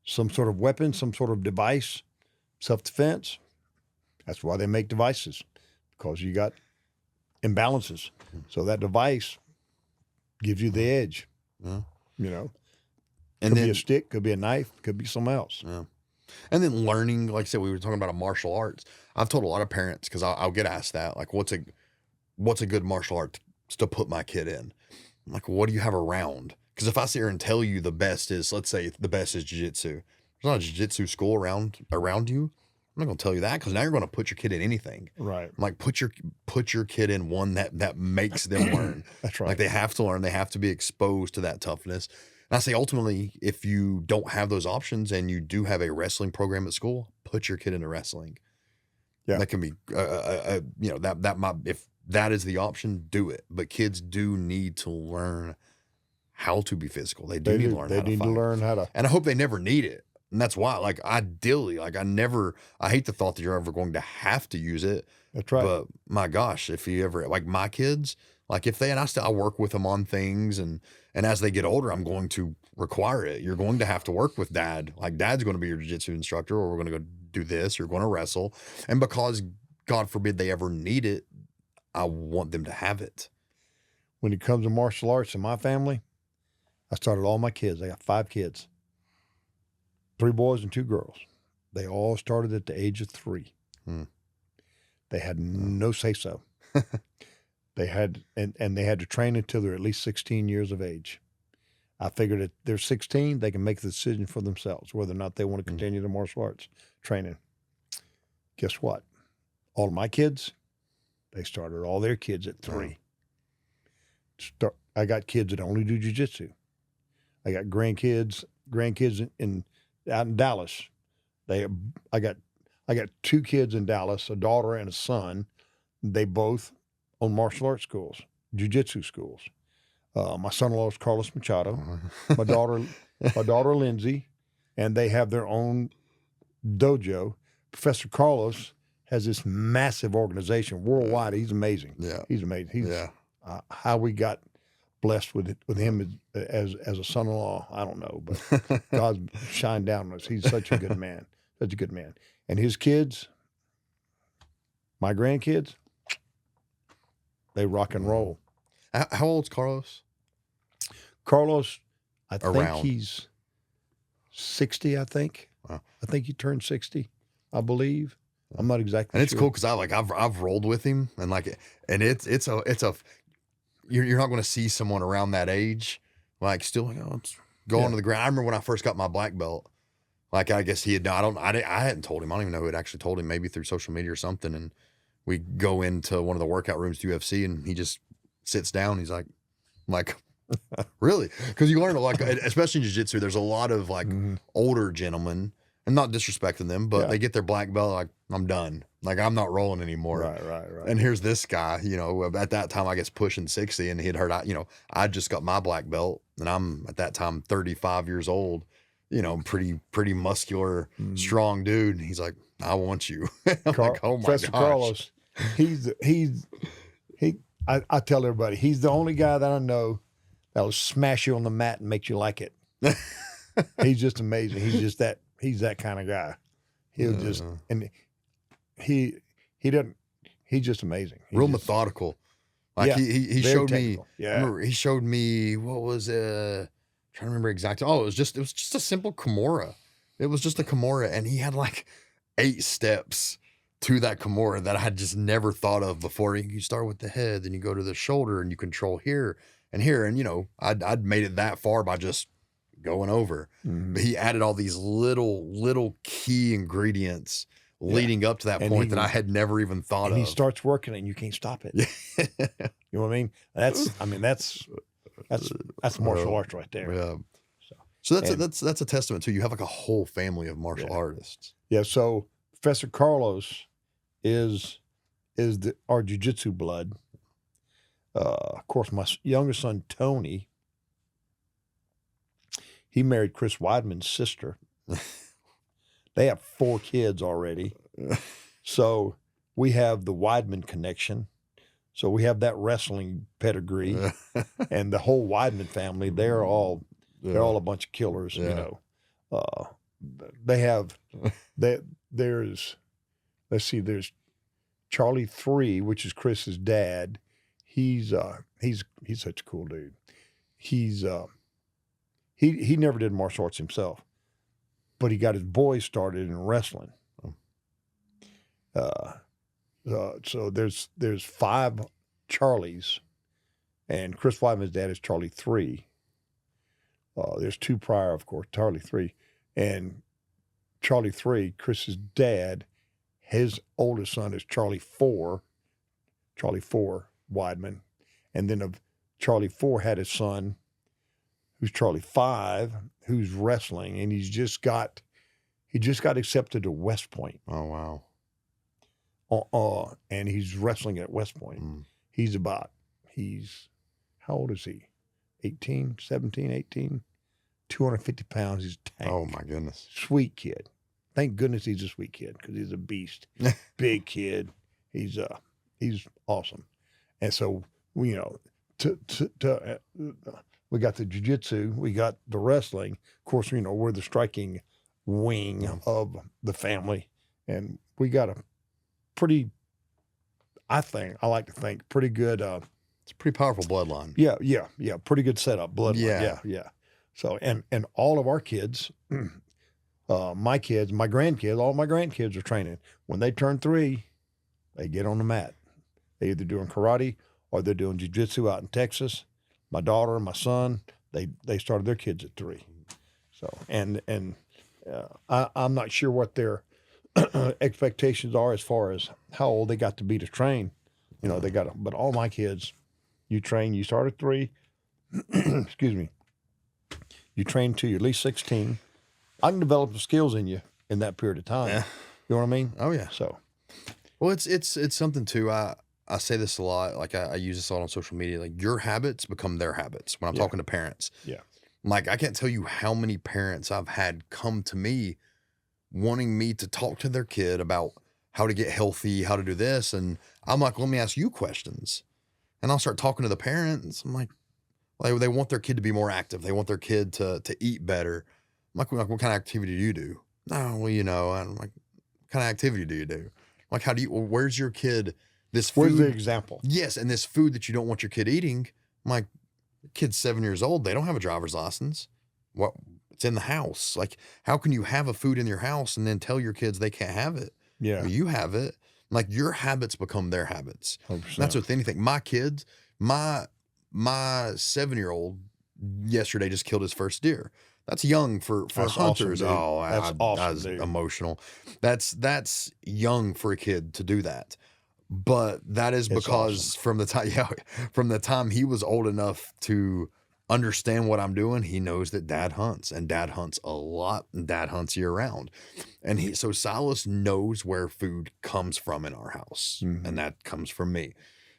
some sort of weapon, some sort of device, self-defense. That's why they make devices, because you got imbalances. So that device gives you the edge. Yeah. And And could then be a stick, could be a knife, could be something else. yeah. And then learning, like I said, we were talking about a martial arts. I've told a lot of parents, because I'll get asked that, like, what's a good martial art to put my kid in? I'm like, what do you have around? Because if I sit here and tell you the best is, let's say the best is jiu-jitsu. There's not a jiu-jitsu school around you. I'm not going to tell you that, because now you're going to put your kid in anything. Right. I'm like, put your kid in one that makes them learn. That's right. Like they have to learn. They have to be exposed to that toughness. And I say, ultimately, if you don't have those options and you do have a wrestling program at school, put your kid into wrestling. Yeah. That can be, that might, if that is the option, do it. But kids do need to learn how to be physical. They do need to learn how to fight. They need to learn how to. And I hope they never need it. And that's why, like, ideally, like, I hate the thought that you're ever going to have to use it. That's right. But my gosh, if you ever, like my kids, like if I work with them on things, and as they get older, I'm going to require it. You're going to have to work with dad. Like dad's going to be your jiu-jitsu instructor, or we're going to go do this. You're going to wrestle. And because God forbid they ever need it, I want them to have it. When it comes to martial arts in my family, I started all my kids. I got 5 kids, 3 boys and 2 girls. They all started at the age of 3. They had no say-so. They had, and they had to train until they're at least 16 years of age. I figured at they're 16, they can make the decision for themselves whether or not they want to continue the martial arts training. Guess what? All of my kids, they started all their kids at 3. I got kids that only do jiu-jitsu. I got grandkids out in Dallas. I got 2 kids in Dallas, a daughter and a son. They both own martial arts schools, jiu-jitsu schools. My son-in-law is Carlos Machado. My daughter Lindsay, and they have their own dojo. Professor Carlos has this massive organization worldwide. He's amazing. Yeah. He's amazing. How we got blessed with him as a son-in-law, I don't know, but God shined down on us. He's such a good man, such a good man. And his kids, my grandkids, they rock and roll. How old's Carlos? Carlos, I think Around. he's 60. I think. Wow. I think he turned 60. I believe. I'm not exactly. And it's sure. cool because I've rolled with him and it's a you're not going to see someone around that age like still like let's go onto the ground. I remember when I first got my black belt, like I guess he had I hadn't told him. I don't even know who had actually told him, maybe through social media or something. And we go into one of the workout rooms to UFC and he just sits down. He's like, I'm like, really? Because you learn like, especially in jiu-jitsu, there's a lot of like older gentlemen. I'm not disrespecting them, but they get their black belt, like, I'm done. Like, I'm not rolling anymore. Right. And here's this guy, you know, at that time, I guess, pushing 60, and he'd heard, I just got my black belt, and I'm, at that time, 35 years old, you know, pretty muscular, strong dude. And he's like, I want you. I'm like, oh my Professor gosh. Carlos, I tell everybody, he's the only guy that I know that'll smash you on the mat and make you like it. He's just amazing. He's that kind of guy. He'll just, and he's just amazing. Real methodical. Like he showed technical. me, I remember he showed me, what was trying to remember exactly. Oh, it was just a simple Kimura. It was just a Kimura, and he had like 8 steps to that Kimura that I had just never thought of before. You start with the head, then you go to the shoulder, and you control here and here. And, you know, I'd made it that far by just going over. But he added all these little key ingredients leading up to that point that I had never even thought of. He starts working it and you can't stop it. You know what I mean? That's martial arts right there. Yeah. So that's a testament to you have like a whole family of martial artists. Yeah. So Professor Carlos is our jiu-jitsu blood. Of course, my youngest son, Tony, he married Chris Weidman's sister. They have 4 kids already. So we have the Weidman connection. So we have that wrestling pedigree. And the whole Weidman family, they're all a bunch of killers, you know. There's Charlie 3, which is Chris's dad. He's such a cool dude. He never did martial arts himself, but he got his boys started in wrestling. So there's 5 Charlies, and Chris Weidman's dad is Charlie 3. There's 2 prior, of course, Charlie 3. And Charlie 3, Chris's dad, his oldest son is Charlie 4 Weidman. And then Charlie 4 had his son, who's Charlie 5, who's wrestling, and he just got accepted to West Point. Oh, wow. And he's wrestling at West Point. He's how old is he? 18, 17, 18, 250 pounds. He's tank. Oh my goodness. Sweet kid. Thank goodness he's a sweet kid because he's a beast. Big kid. He's awesome. And so, you know, we got the jiu-jitsu, we got the wrestling. Of course, you know, we're the striking wing of the family. And we got a pretty, I like to think, pretty good. It's a pretty powerful bloodline. Yeah. Pretty good setup. Bloodline. Yeah. So, and all of our kids, my kids, my grandkids, all my grandkids are training. When they turn 3, they get on the mat. They're either doing karate or they're doing jiu-jitsu out in Texas. My daughter and my son, they started their kids at 3. So, and I'm not sure what their expectations are as far as how old they got to be to train. You know, but all my kids, you start at 3, excuse me, you train till you're at least 16. I can develop the skills in you in that period of time. Yeah. You know what I mean? Oh yeah. So, well, it's something too. I say this a lot. Like I use this a lot on social media. Like your habits become their habits. When I'm talking to parents, like I can't tell you how many parents I've had come to me wanting me to talk to their kid about how to get healthy, how to do this, and I'm like, let me ask you questions, and I'll start talking to the parents. I'm like they want their kid to be more active. They want their kid to eat better. I'm like, what kind of activity do you do? No, well, you know, I'm like, what kind of activity do you do? Like, where's your kid? This food, where's the example? Yes, and this food that you don't want your kid eating, I'm like, kid's 7 years old. They don't have a driver's license. What? It's in the house. Like, how can you have a food in your house and then tell your kids they can't have it? Yeah. Well, you have it. Like, your habits become their habits. 100%. That's with anything. My kids, my 7-year-old yesterday just killed his first deer. That's young for That's hunters. awesome, dude. Oh, That's awesome, I was dude. emotional. That's young for a kid to do that. But that is It's because from the time he was old enough to understand what I'm doing, he knows that dad hunts, and dad hunts a lot, and dad hunts year round. And so Silas knows where food comes from in our house, and that comes from me.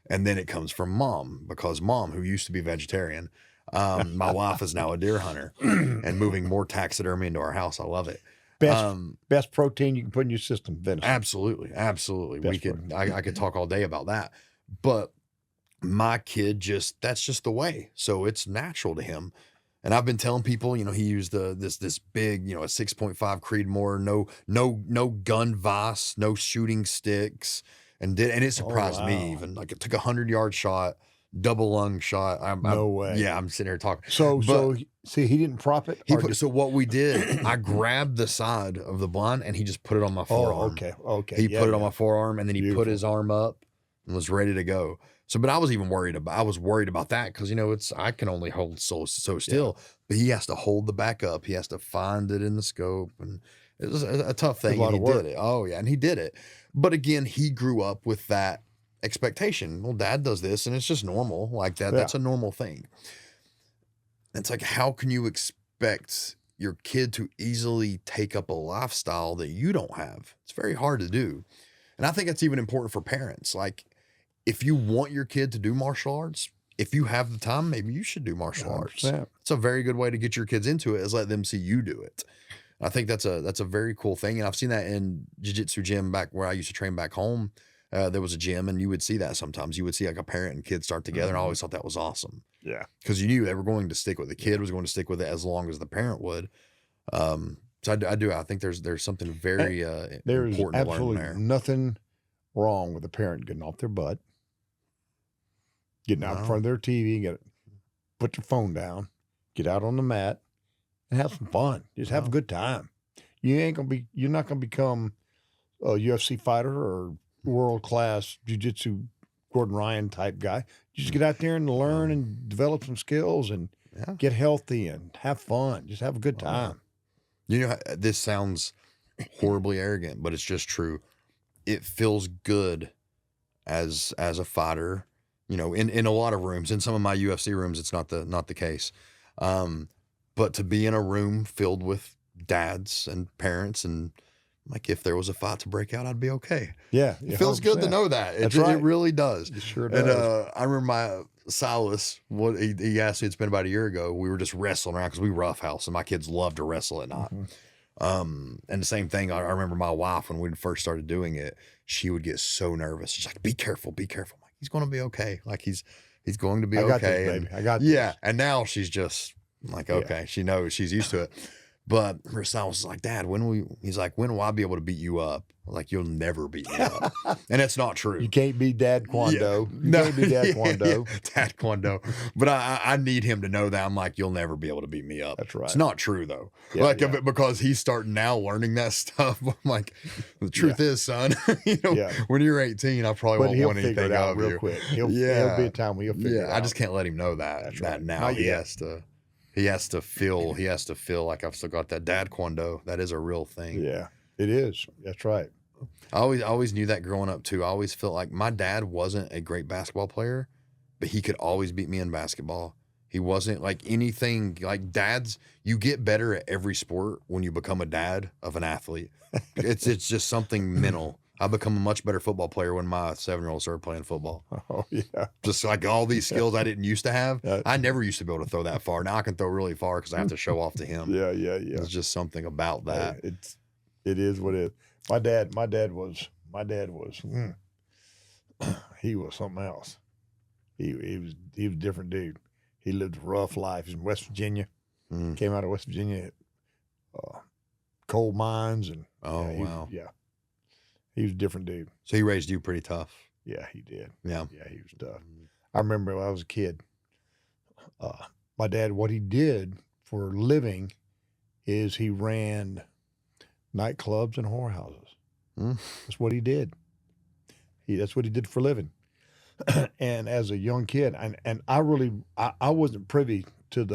And then it comes from mom, because mom, who used to be vegetarian, my wife is now a deer hunter and moving more taxidermy into our house. I love it. Best protein you can put in your system, venison. Absolutely. Best I could talk all day about that, but my kid that's just the way. So it's natural to him. And I've been telling people, he used this big, a 6.5 Creedmoor, no gun vise, no shooting sticks, and it surprised me even. Like, it took a 100-yard shot, double lung shot. No way. Yeah, I'm sitting here talking. So see, he didn't prop it. So what we did, I grabbed the side of the blind and he just put it on my forearm. Okay. He put it on my forearm, and then he Beautiful. put his arm up and was ready to go. So, but I was worried about that, because I can only hold so still, but he has to hold the back up. He has to find it in the scope, and it was a tough thing. A lot And of he work. did it. Oh yeah, and he did it. But again, he grew up with that expectation. Well, dad does this, and it's just normal. Like that. Yeah. That's a normal thing. It's like, how can you expect your kid to easily take up a lifestyle that you don't have? It's very hard to do. And I think that's even important for parents. Like, if you want your kid to do martial arts, if you have the time, maybe you should do martial arts. 100%. It's a very good way to get your kids into it, is let them see you do it. I think that's a very cool thing. And I've seen that in jiu-jitsu gym back where I used to train back home. There was a gym, and you would see that sometimes. You would see like a parent and kid start together, and I always thought that was awesome. Yeah. Because you knew they were going to stick with it. The kid was going to stick with it as long as the parent would. So I think there's something very There is important to learn absolutely there. nothing wrong with a parent getting off their butt, getting out in front of their TV, put your phone down, get out on the mat, and have some fun. Just have a good time. You're not gonna become a UFC fighter or world-class jiu-jitsu Gordon Ryan type guy. You just get out there and learn and develop some skills and get healthy and have fun. Just have a good time. This sounds horribly arrogant, but it's just true. It feels good as a fighter, in a lot of rooms. In some of my UFC rooms, it's not the case. But to be in a room filled with dads and parents, and like, if there was a fight to break out, I'd be okay. Yeah. It feels good to know that. That's right. It really does. It sure does. And I remember my Silas, he asked me, it's been about a year ago, we were just wrestling around because we roughhouse, and my kids love to wrestle at night. And the same thing, I remember my wife, when we first started doing it, she would get so nervous. She's like, be careful. I'm like, he's going to be okay. Like, he's going to be okay. I got this, baby. I got this. Yeah. And now she's just like, okay, she knows, she's used to it. But her son was like, Dad, he's like, when will I be able to beat you up? Like, you'll never beat me up. And it's not true. You can't be Dad Kwando. You can't be Dad Kwando. Dad Kwando. But I need him to know that. I'm like, you'll never be able to beat me up. That's right. It's not true, though. Yeah, Because he's starting now learning that stuff. I'm like, the truth is, son, when you're 18, I probably won't want anything out of real you. quick. There'll be a time when he'll figure it out. I just can't let him know that. That's that right. now Not he yet. has to feel like I've still got that Dad Kwando. That is a real thing. Yeah, it is. That's right. I always knew that growing up too. I always felt like my dad wasn't a great basketball player, but he could always beat me in basketball. He wasn't like anything like dads. You get better at every sport when you become a dad of an athlete. It's just something mental. I become a much better football player when my 7-year-old started playing football. Oh yeah. Just like all these skills I didn't used to have. Yeah. I never used to be able to throw that far. Now I can throw really far because I have to show off to him. Yeah. It's just something about that. It is what it is. My dad was he was something else. He was a different dude. He lived a rough life. He's in West Virginia. Came out of West Virginia, coal mines, and wow. He was a different dude. So he raised you pretty tough. Yeah, he did. Yeah. Yeah, he was tough. I remember when I was a kid, my dad, what he did for a living is he ran nightclubs and whorehouses. Mm. That's what he did. That's what he did for a living. And as a young kid, and I wasn't privy to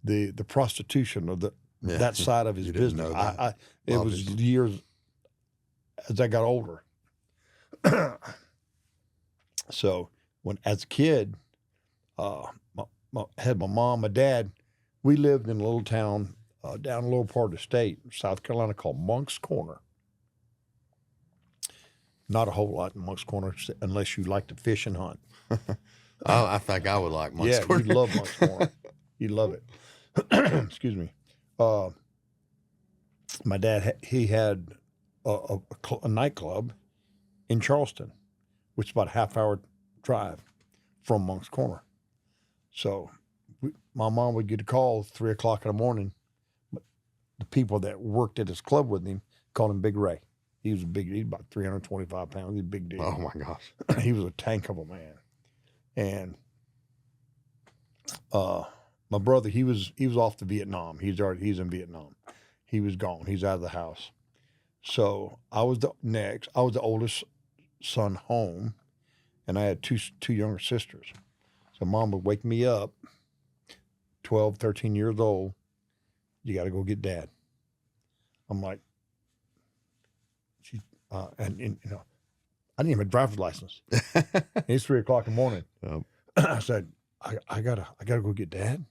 the prostitution of that side of his You didn't business. know that. It was years as I got older. So as a kid, I had my mom, my dad. We lived in a little town down the lower part of the state, South Carolina, called Monk's Corner. Not a whole lot in Monk's Corner unless you like to fish and hunt. I think I would like Monk's Corner. Yeah, you'd love Monk's Corner. You'd love it. Excuse me. My dad, he had a nightclub in Charleston, which is about a half-hour drive from Monk's Corner. So my mom would get a call 3 o'clock in the morning. The people that worked at his club with him called him Big Ray. He was about 325 pounds. He's a big dude. Oh, my gosh. He was a tank of a man. And my brother, he was off to Vietnam. He's in Vietnam. He was gone. He's out of the house. So I was the oldest son home, and I had two younger sisters. So Mom would wake me up, 12, 13 years old. You got to go get Dad. I'm like, and you know, I didn't even have a driver's license. It's 3 o'clock in the morning. Yep. I said, I gotta go get Dad.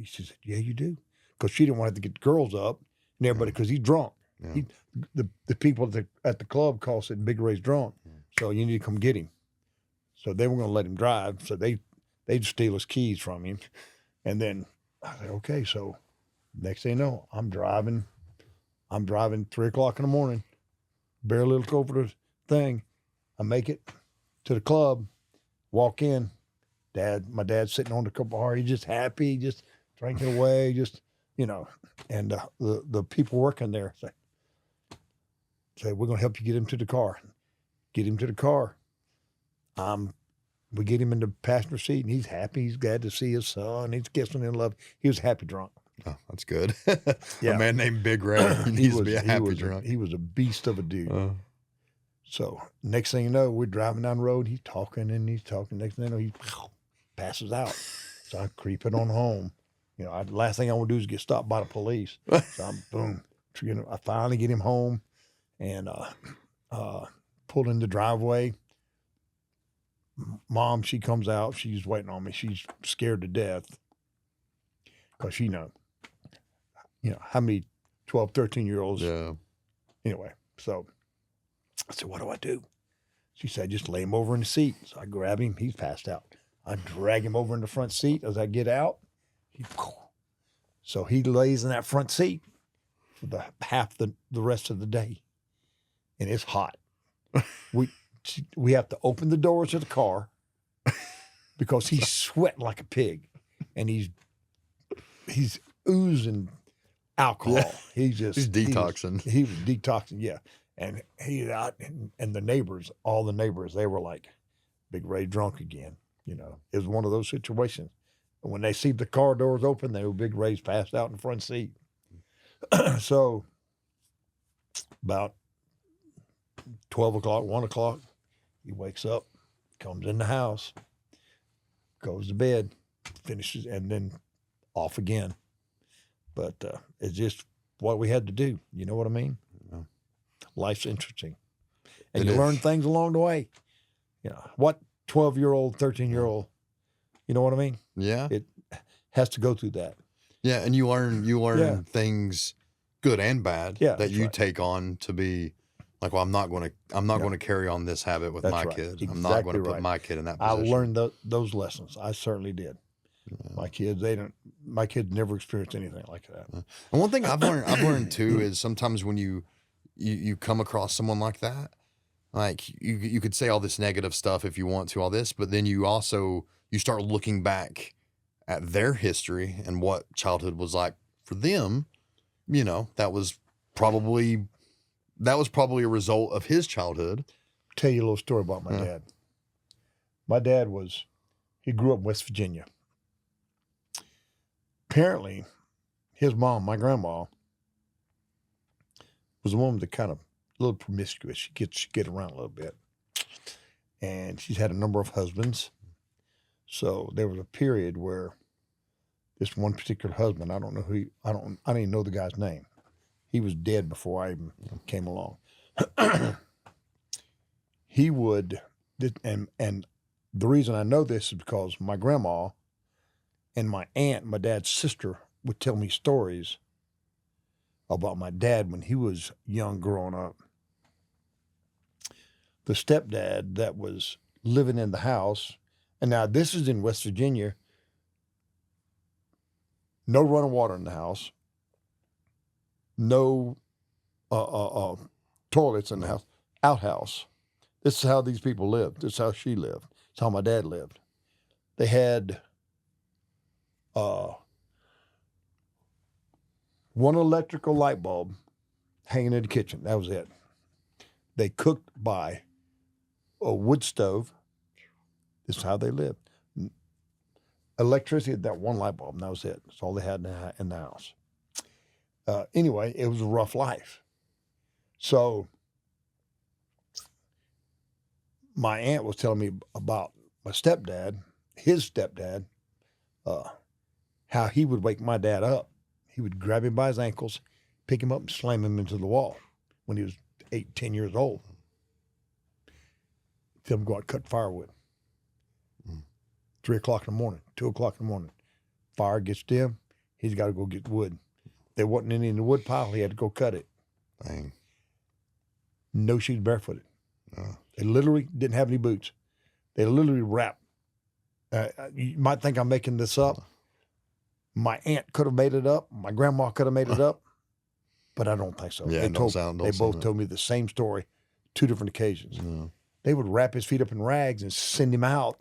She said, yeah, you do, because she didn't want to have to get the girls up and everybody, because he's drunk. Yeah. The people at the club called, said Big Ray's drunk, so you need to come get him. So they were going to let him drive. So they'd steal his keys from him, and then I said, okay. So next thing you know, I'm driving 3 o'clock in the morning, barely look over the thing. I make it to the club, walk in. My dad's sitting on the cup of bar. He's just happy, just drinking away, just, you know. And the people working there say, we're going to help you get him to the car. Get him to the car. We get him in the passenger seat, and he's happy. He's glad to see his son. He's kissing and love. He was happy drunk. Oh, that's good. Yeah. A man named Big Ray needs to be a happy drunk. He was a beast of a dude. So next thing you know, we're driving down the road. He's talking and he's talking. Next thing you know, he passes out. So I'm creeping on home. You know, last thing I want to do is get stopped by the police. So I'm boom. You know, I finally get him home, and pulled in the driveway. Mom, she comes out. She's waiting on me. She's scared to death, because you know how many 12, 13-year-olds. Yeah. Anyway, so I said, what do I do? She said, just lay him over in the seat. So I grab him. He's passed out. I drag him over in the front seat. As I get out, so he lays in that front seat for the rest of the day, and it's hot. We have to open the doors of the car because he's sweating like a pig, and he's oozing alcohol. Yeah. He's detoxing. He was detoxing, yeah. And he's out, and the neighbors, all the neighbors, they were like, Big Ray drunk again. You know, it was one of those situations. And when they see the car doors open, they were Big Ray's passed out in the front seat. So about 12 o'clock, 1 o'clock, he wakes up, comes in the house, goes to bed, finishes, and then off again. But it's just what we had to do. You know what I mean? Yeah. Life's interesting. And It you is. learn things along the way. You know, what 12-year-old, 13-year-old, you know what I mean? Yeah. It has to go through that. Yeah, and you learn Yeah. things, good and bad, Yeah, that that's you right. take on to be like, well, I'm not going to carry on this habit with That's my right. kid. I'm not going to Exactly put right. my kid in that I position. learned those lessons. I certainly did. My kids never experienced anything like that. And one thing I've learned too is sometimes when you come across someone like that, like you could say all this negative stuff if you want to, all this, but then you start looking back at their history and what childhood was like for them. You know, that was probably a result of his childhood. Tell you a little story about my dad. My dad He grew up in West Virginia. Apparently, his mom, my grandma, was a woman that kind of a little promiscuous. She get around a little bit. And she's had a number of husbands. So there was a period where this one particular husband, I don't know who, I didn't even know the guy's name. He was dead before I even came along. He would, and the reason I know this is because my grandma and my aunt, my dad's sister, would tell me stories about my dad when he was young growing up. The stepdad that was living in the house, and now this is in West Virginia, no running water in the house, no toilets in the house, outhouse. This is how these people lived. This is how she lived. It's how my dad lived. They had one electrical light bulb hanging in the kitchen. That was it. They cooked by a wood stove. This is how they lived. Electricity, that one light bulb, and that was it. That's all they had in the house. Anyway, it was a rough life. So my aunt was telling me about my stepdad, his stepdad, how he would wake my dad up. He would grab him by his ankles, pick him up, and slam him into the wall when he was 8, 10 years old. Tell him to go out and cut firewood. 3 o'clock in the morning, 2 o'clock in the morning. Fire gets dim, he's got to go get wood. There wasn't any in the wood pile, he had to go cut it. Dang. No shoes, barefooted. They literally didn't have any boots. They literally wrapped. You might think I'm making this up. My aunt could have made it up. My grandma could have made it up, but I don't think so. Yeah, they both told me the same story, 2 different occasions. Yeah. They would wrap his feet up in rags and send him out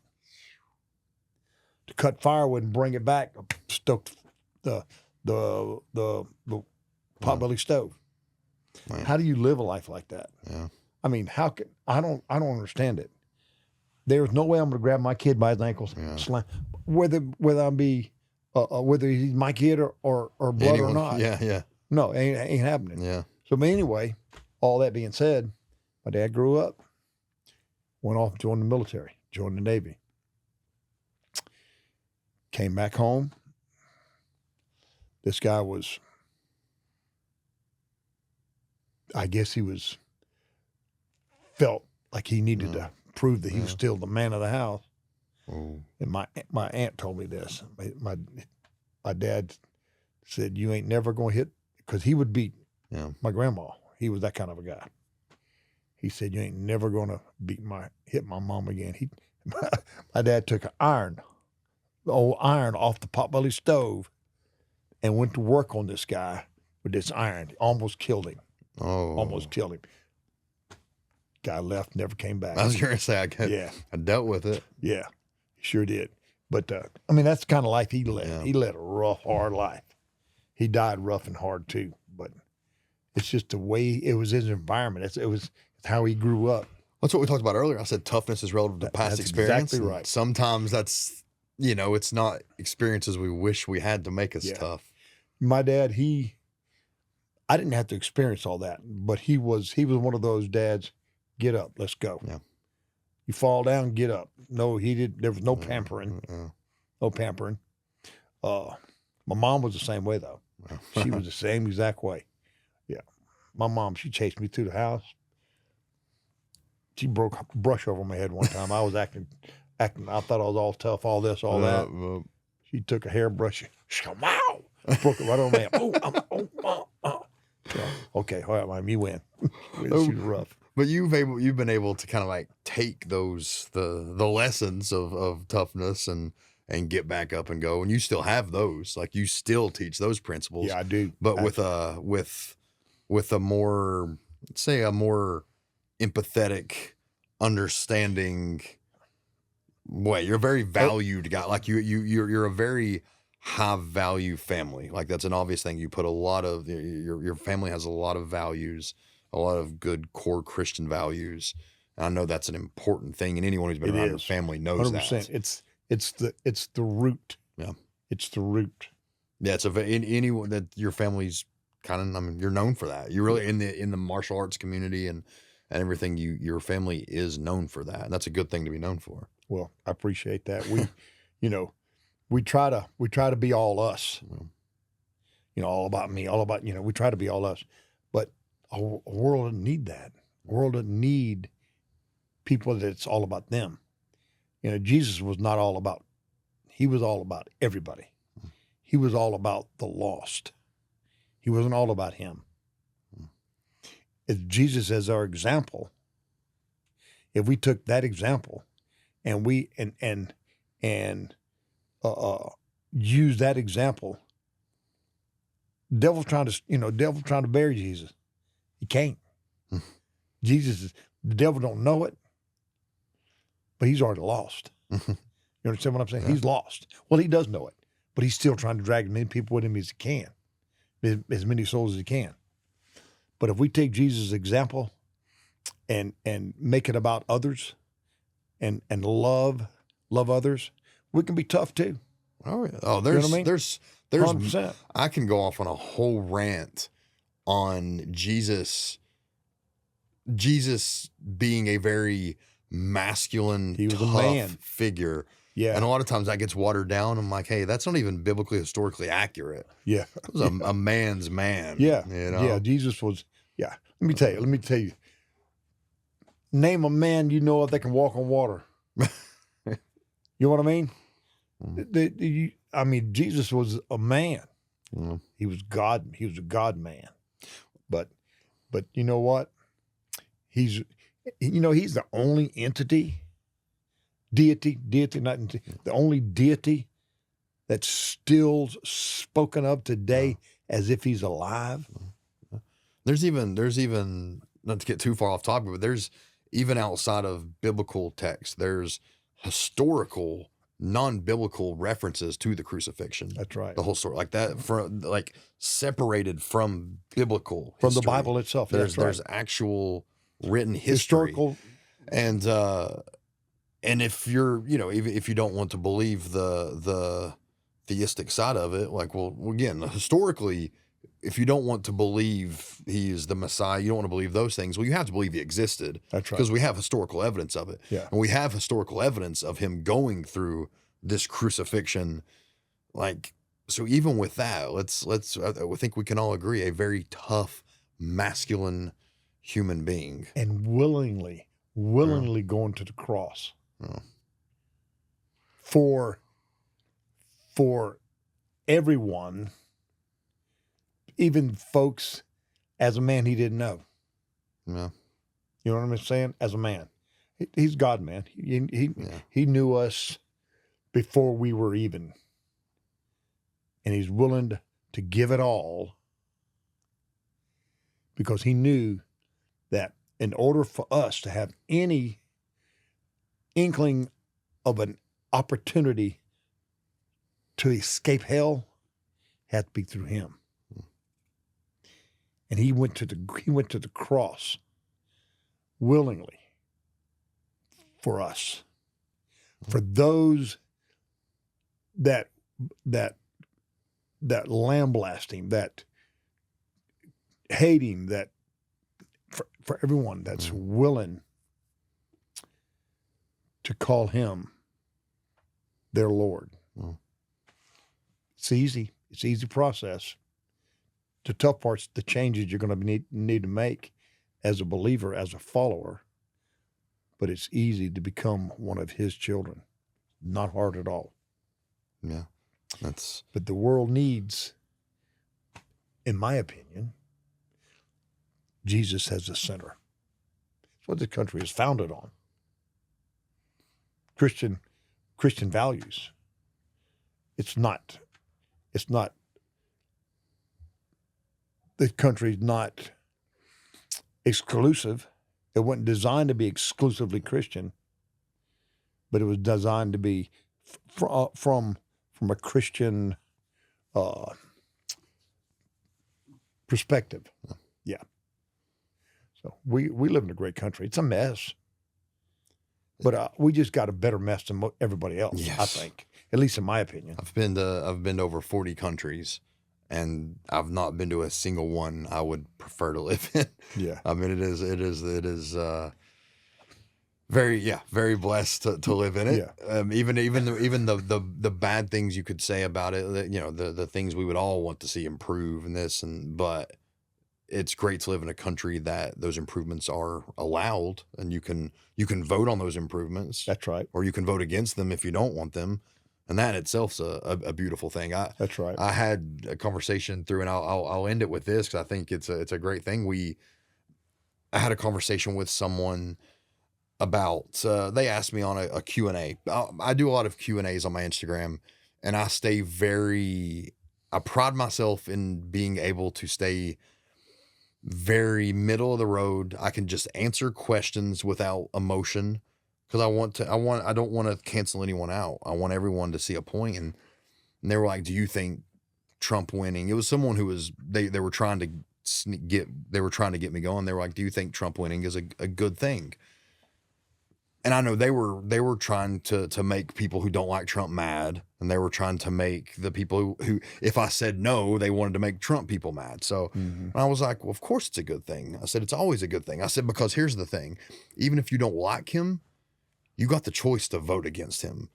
to cut firewood and bring it back, stoke the potbelly stove. Man. How do you live a life like that? Yeah. I mean, how can I don't understand it. There's no way I'm going to grab my kid by his ankles, slam, whether he's my kid or blood Anyone, or not. Yeah. No, ain't happening. Yeah. So, but anyway, all that being said, my dad grew up, went off, joined the military, joined the Navy, came back home. This guy was, I guess felt like he needed to prove that he was still the man of the house. Oh. And my aunt told me this. My dad said, "You ain't never going to hit," because he would beat my grandma. He was that kind of a guy. He said, "You ain't never going to hit my mom again." My dad took the old iron off the potbelly stove and went to work on this guy with this iron. Almost killed him. Oh. Almost killed him. Guy left, never came back. I was going to say, I dealt with it. Yeah, he sure did. But, I mean, that's the kind of life he led. Yeah. He led a rough, hard life. He died rough and hard, too. But it's just the way, it was his environment. It's how he grew up. That's what we talked about earlier. I said toughness is relative to past That's experience. exactly right. Sometimes that's, it's not experiences we wish we had to make us tough. My dad, I didn't have to experience all that, but he was one of those dads, get up, let's go. Yeah. You fall down, get up. No, there was no pampering. No pampering. My mom was the same way, though. She was the same exact way. Yeah. My mom, she chased me through the house. She broke a brush over my head one time. I was acting, I thought I was all tough, all this, all that. She took a hairbrush, wow, broke it right over my head. Okay, all right, Mom, you win. She was rough. But you've been able to kind of like take the lessons of toughness and get back up and go, and you still have those. Like you still teach those principles. Yeah, I do. But with a more, let's say, a more empathetic, understanding way. You're a very valued guy. Like you're a very high value family. Like that's an obvious thing. You put a lot of your family has a lot of values, a lot of good core Christian values. And I know that's an important thing, and anyone who's been around your family knows 100%. that. It's the root. Yeah. It's the root. Yeah, it's anyone that your family's kind of. I mean, you're known for that. You're really in the martial arts community and everything. Your family is known for that, and that's a good thing to be known for. Well, I appreciate that. We, we try to be all us. All about me, all about we try to be all us, but a world doesn't need that. A world doesn't need people that it's all about them. Jesus was not all about. He was all about everybody. He was all about the lost. He wasn't all about him. If Jesus as our example, if we took that example and we use that example, devil trying to bury Jesus. He can't. The devil don't know it, but he's already lost. You understand what I'm saying? Yeah. He's lost. Well, he does know it, but he's still trying to drag as many people with him as he can, as many souls as he can. But if we take Jesus' example and make it about others and love others, we can be tough too. Oh yeah. Oh, there's 100%. I can go off on a whole rant on Jesus being a very masculine, tough figure. Yeah. And a lot of times that gets watered down. I'm like, hey, that's not even biblically, historically accurate. Yeah. It was a man's man. Yeah. Yeah. Jesus was, yeah. Let me tell you. Name a man you know of that can walk on water. You know what I mean? Jesus was a man. He was God. He was a God man. But you know what? He's the only deity, the only deity that's still spoken of today as if he's alive. There's even, not to get too far off topic, but there's even outside of biblical text, there's historical, non-biblical references to the crucifixion. That's right. The whole story, like that, separated from biblical from history. the Bible itself. There's actual written history. Historical. And if you're, if you don't want to believe the theistic side of it, again, historically, if you don't want to believe he's the Messiah, you don't want to believe those things. Well, you have to believe he existed. That's right. Because we have historical evidence of it. Yeah. And we have historical evidence of him going through this crucifixion. So even with that, I think we can all agree, a very tough, masculine human being. And willingly going to the cross. For everyone, even folks, as a man he didn't know. Yeah. You know what I'm saying? As a man. He's God, man. He knew us before we were even. And he's willing to give it all because he knew that in order for us to have any inkling of an opportunity to escape hell, had to be through him. And he went to the cross willingly for us, for those that lambaste him, that hate him, that for everyone that's willing to call him their Lord. It's easy. It's an easy process. The tough part's the changes you're going to need to make as a believer, as a follower. But it's easy to become one of his children. Not hard at all. Yeah. But the world needs, in my opinion, Jesus as the center. That's what the country is founded on. Christian values. It's not, the country's not exclusive. It wasn't designed to be exclusively Christian, but it was designed to be from a Christian perspective. Yeah. So we live in a great country. It's a mess. But we just got a better mess than everybody else, I Yes. think, at least in my opinion. I've been to over 40 countries, and I've not been to a single one I would prefer to live in. Yeah. I mean, it is very blessed to live in it. Yeah. Even the bad things you could say about it, the things we would all want to see improve but it's great to live in a country that those improvements are allowed, and you can vote on those improvements. That's right. Or you can vote against them if you don't want them. And that itself's a beautiful thing. That's right. I had a conversation through, and I'll end it with this because I think it's a great thing. I had a conversation with someone about, they asked me on a Q&A. I do a lot of Q&As on my Instagram, and I pride myself in being able to stay very middle of the road. I can just answer questions without emotion because I don't want to cancel anyone out. I want everyone to see a point. And they were like, do you think Trump winning? It was someone who was, they were trying to get me going. They were like, do you think Trump winning is a good thing? And I know they were trying to make people who don't like Trump mad, and they were trying to make the people who if I said no, they wanted to make Trump people mad. So I was like, well, of course it's a good thing. I said, it's always a good thing. I said, because here's the thing. Even if you don't like him, you got the choice to vote against him.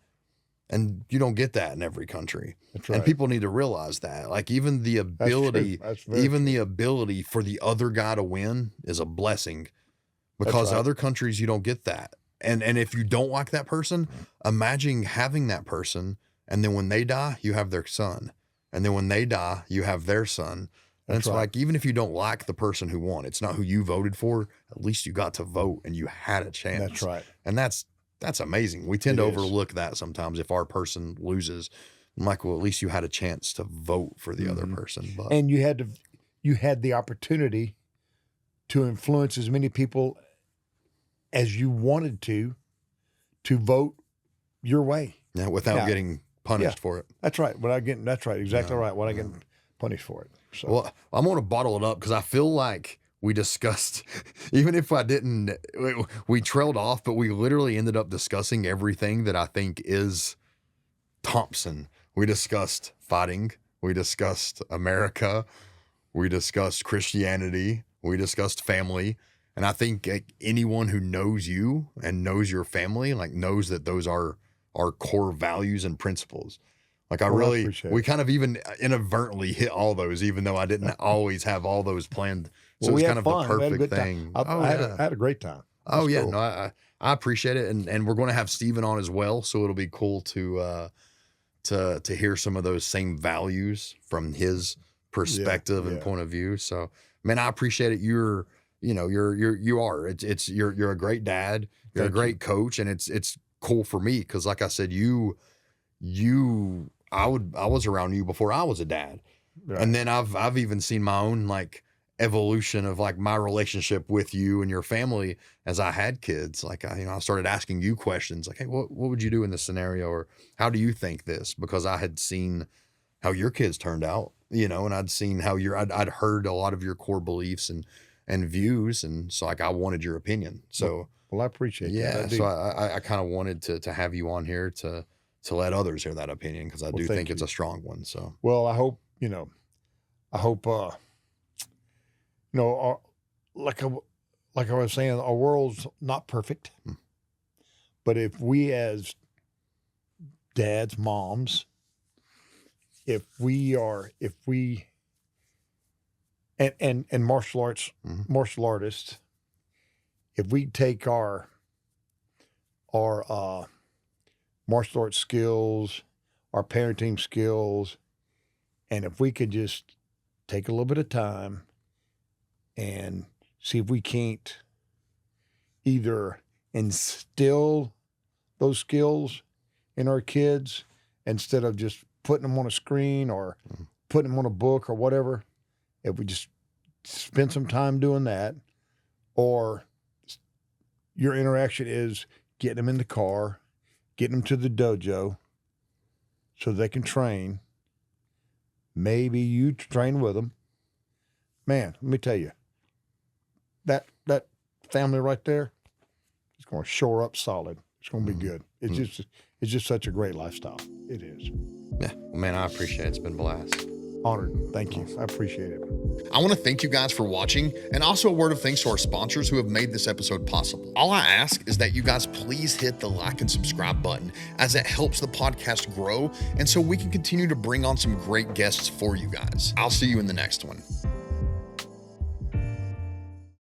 And you don't get that in every country. That's right. And people need to realize that. Like even the ability, the ability for the other guy to win is a blessing, because right. other countries, you don't get that. And if you don't like that person, imagine having that person, and then when they die, you have their son. And then when they die, you have their son. And it's like, even if you don't like the person who won, it's not who you voted for, at least you got to vote and you had a chance. That's right. And that's amazing. We tend to overlook that sometimes if our person loses. I'm like, well, at least you had a chance to vote for the other person. But and you had the opportunity to influence as many people as you wanted to vote your way. yeah, without getting punished for it. That's right. That's right. Exactly right. Without getting punished for it. So. Well, I'm going to bottle it up because I feel like we discussed, even if I didn't, we trailed off, but we literally ended up discussing everything that I think is Thompson. We discussed fighting. We discussed America. We discussed Christianity. We discussed family. And I think anyone who knows you and knows your family, like knows that those are our core values and principles. Like we kind of even inadvertently hit all those, even though I didn't always have all those planned. So well, it's kind of fun. the perfect thing. I had a great time. Oh yeah. Cool. No, I appreciate it. And we're going to have Stephen on as well. So it'll be cool to hear some of those same values from his perspective and point of view. So, man, I appreciate it. You're a great dad. You're a great coach, and it's cool for me. Cause like I said, I was around you before I was a dad. Right. And then I've even seen my own like evolution of like my relationship with you and your family as I had kids. Like I started asking you questions like, hey, what would you do in this scenario? Or how do you think this? Because I had seen how your kids turned out, and I'd seen how I'd heard a lot of your core beliefs and views. And so like, I wanted your opinion. So, well, I appreciate that. So I kind of wanted to have you on here to let others hear that opinion. Cause I do think it's a strong one. So, well, I hope, like I was saying, our world's not perfect, but if we as dads, moms, and martial artists, if we take our martial arts skills, our parenting skills, and if we could just take a little bit of time and see if we can't either instill those skills in our kids instead of just putting them on a screen or putting them on a book or whatever, if we just spend some time doing that, or your interaction is getting them in the car, getting them to the dojo so they can train. Maybe you train with them. Man, let me tell you, that family right there is going to shore up solid. It's going to be good. It's just such a great lifestyle. It is. Yeah, well, man, I appreciate it. It's been a blast. Honored. Thank you. I appreciate it. I want to thank you guys for watching, and also a word of thanks to our sponsors who have made this episode possible. All I ask is that you guys please hit the like and subscribe button, as it helps the podcast grow and so we can continue to bring on some great guests for you guys. I'll see you in the next one.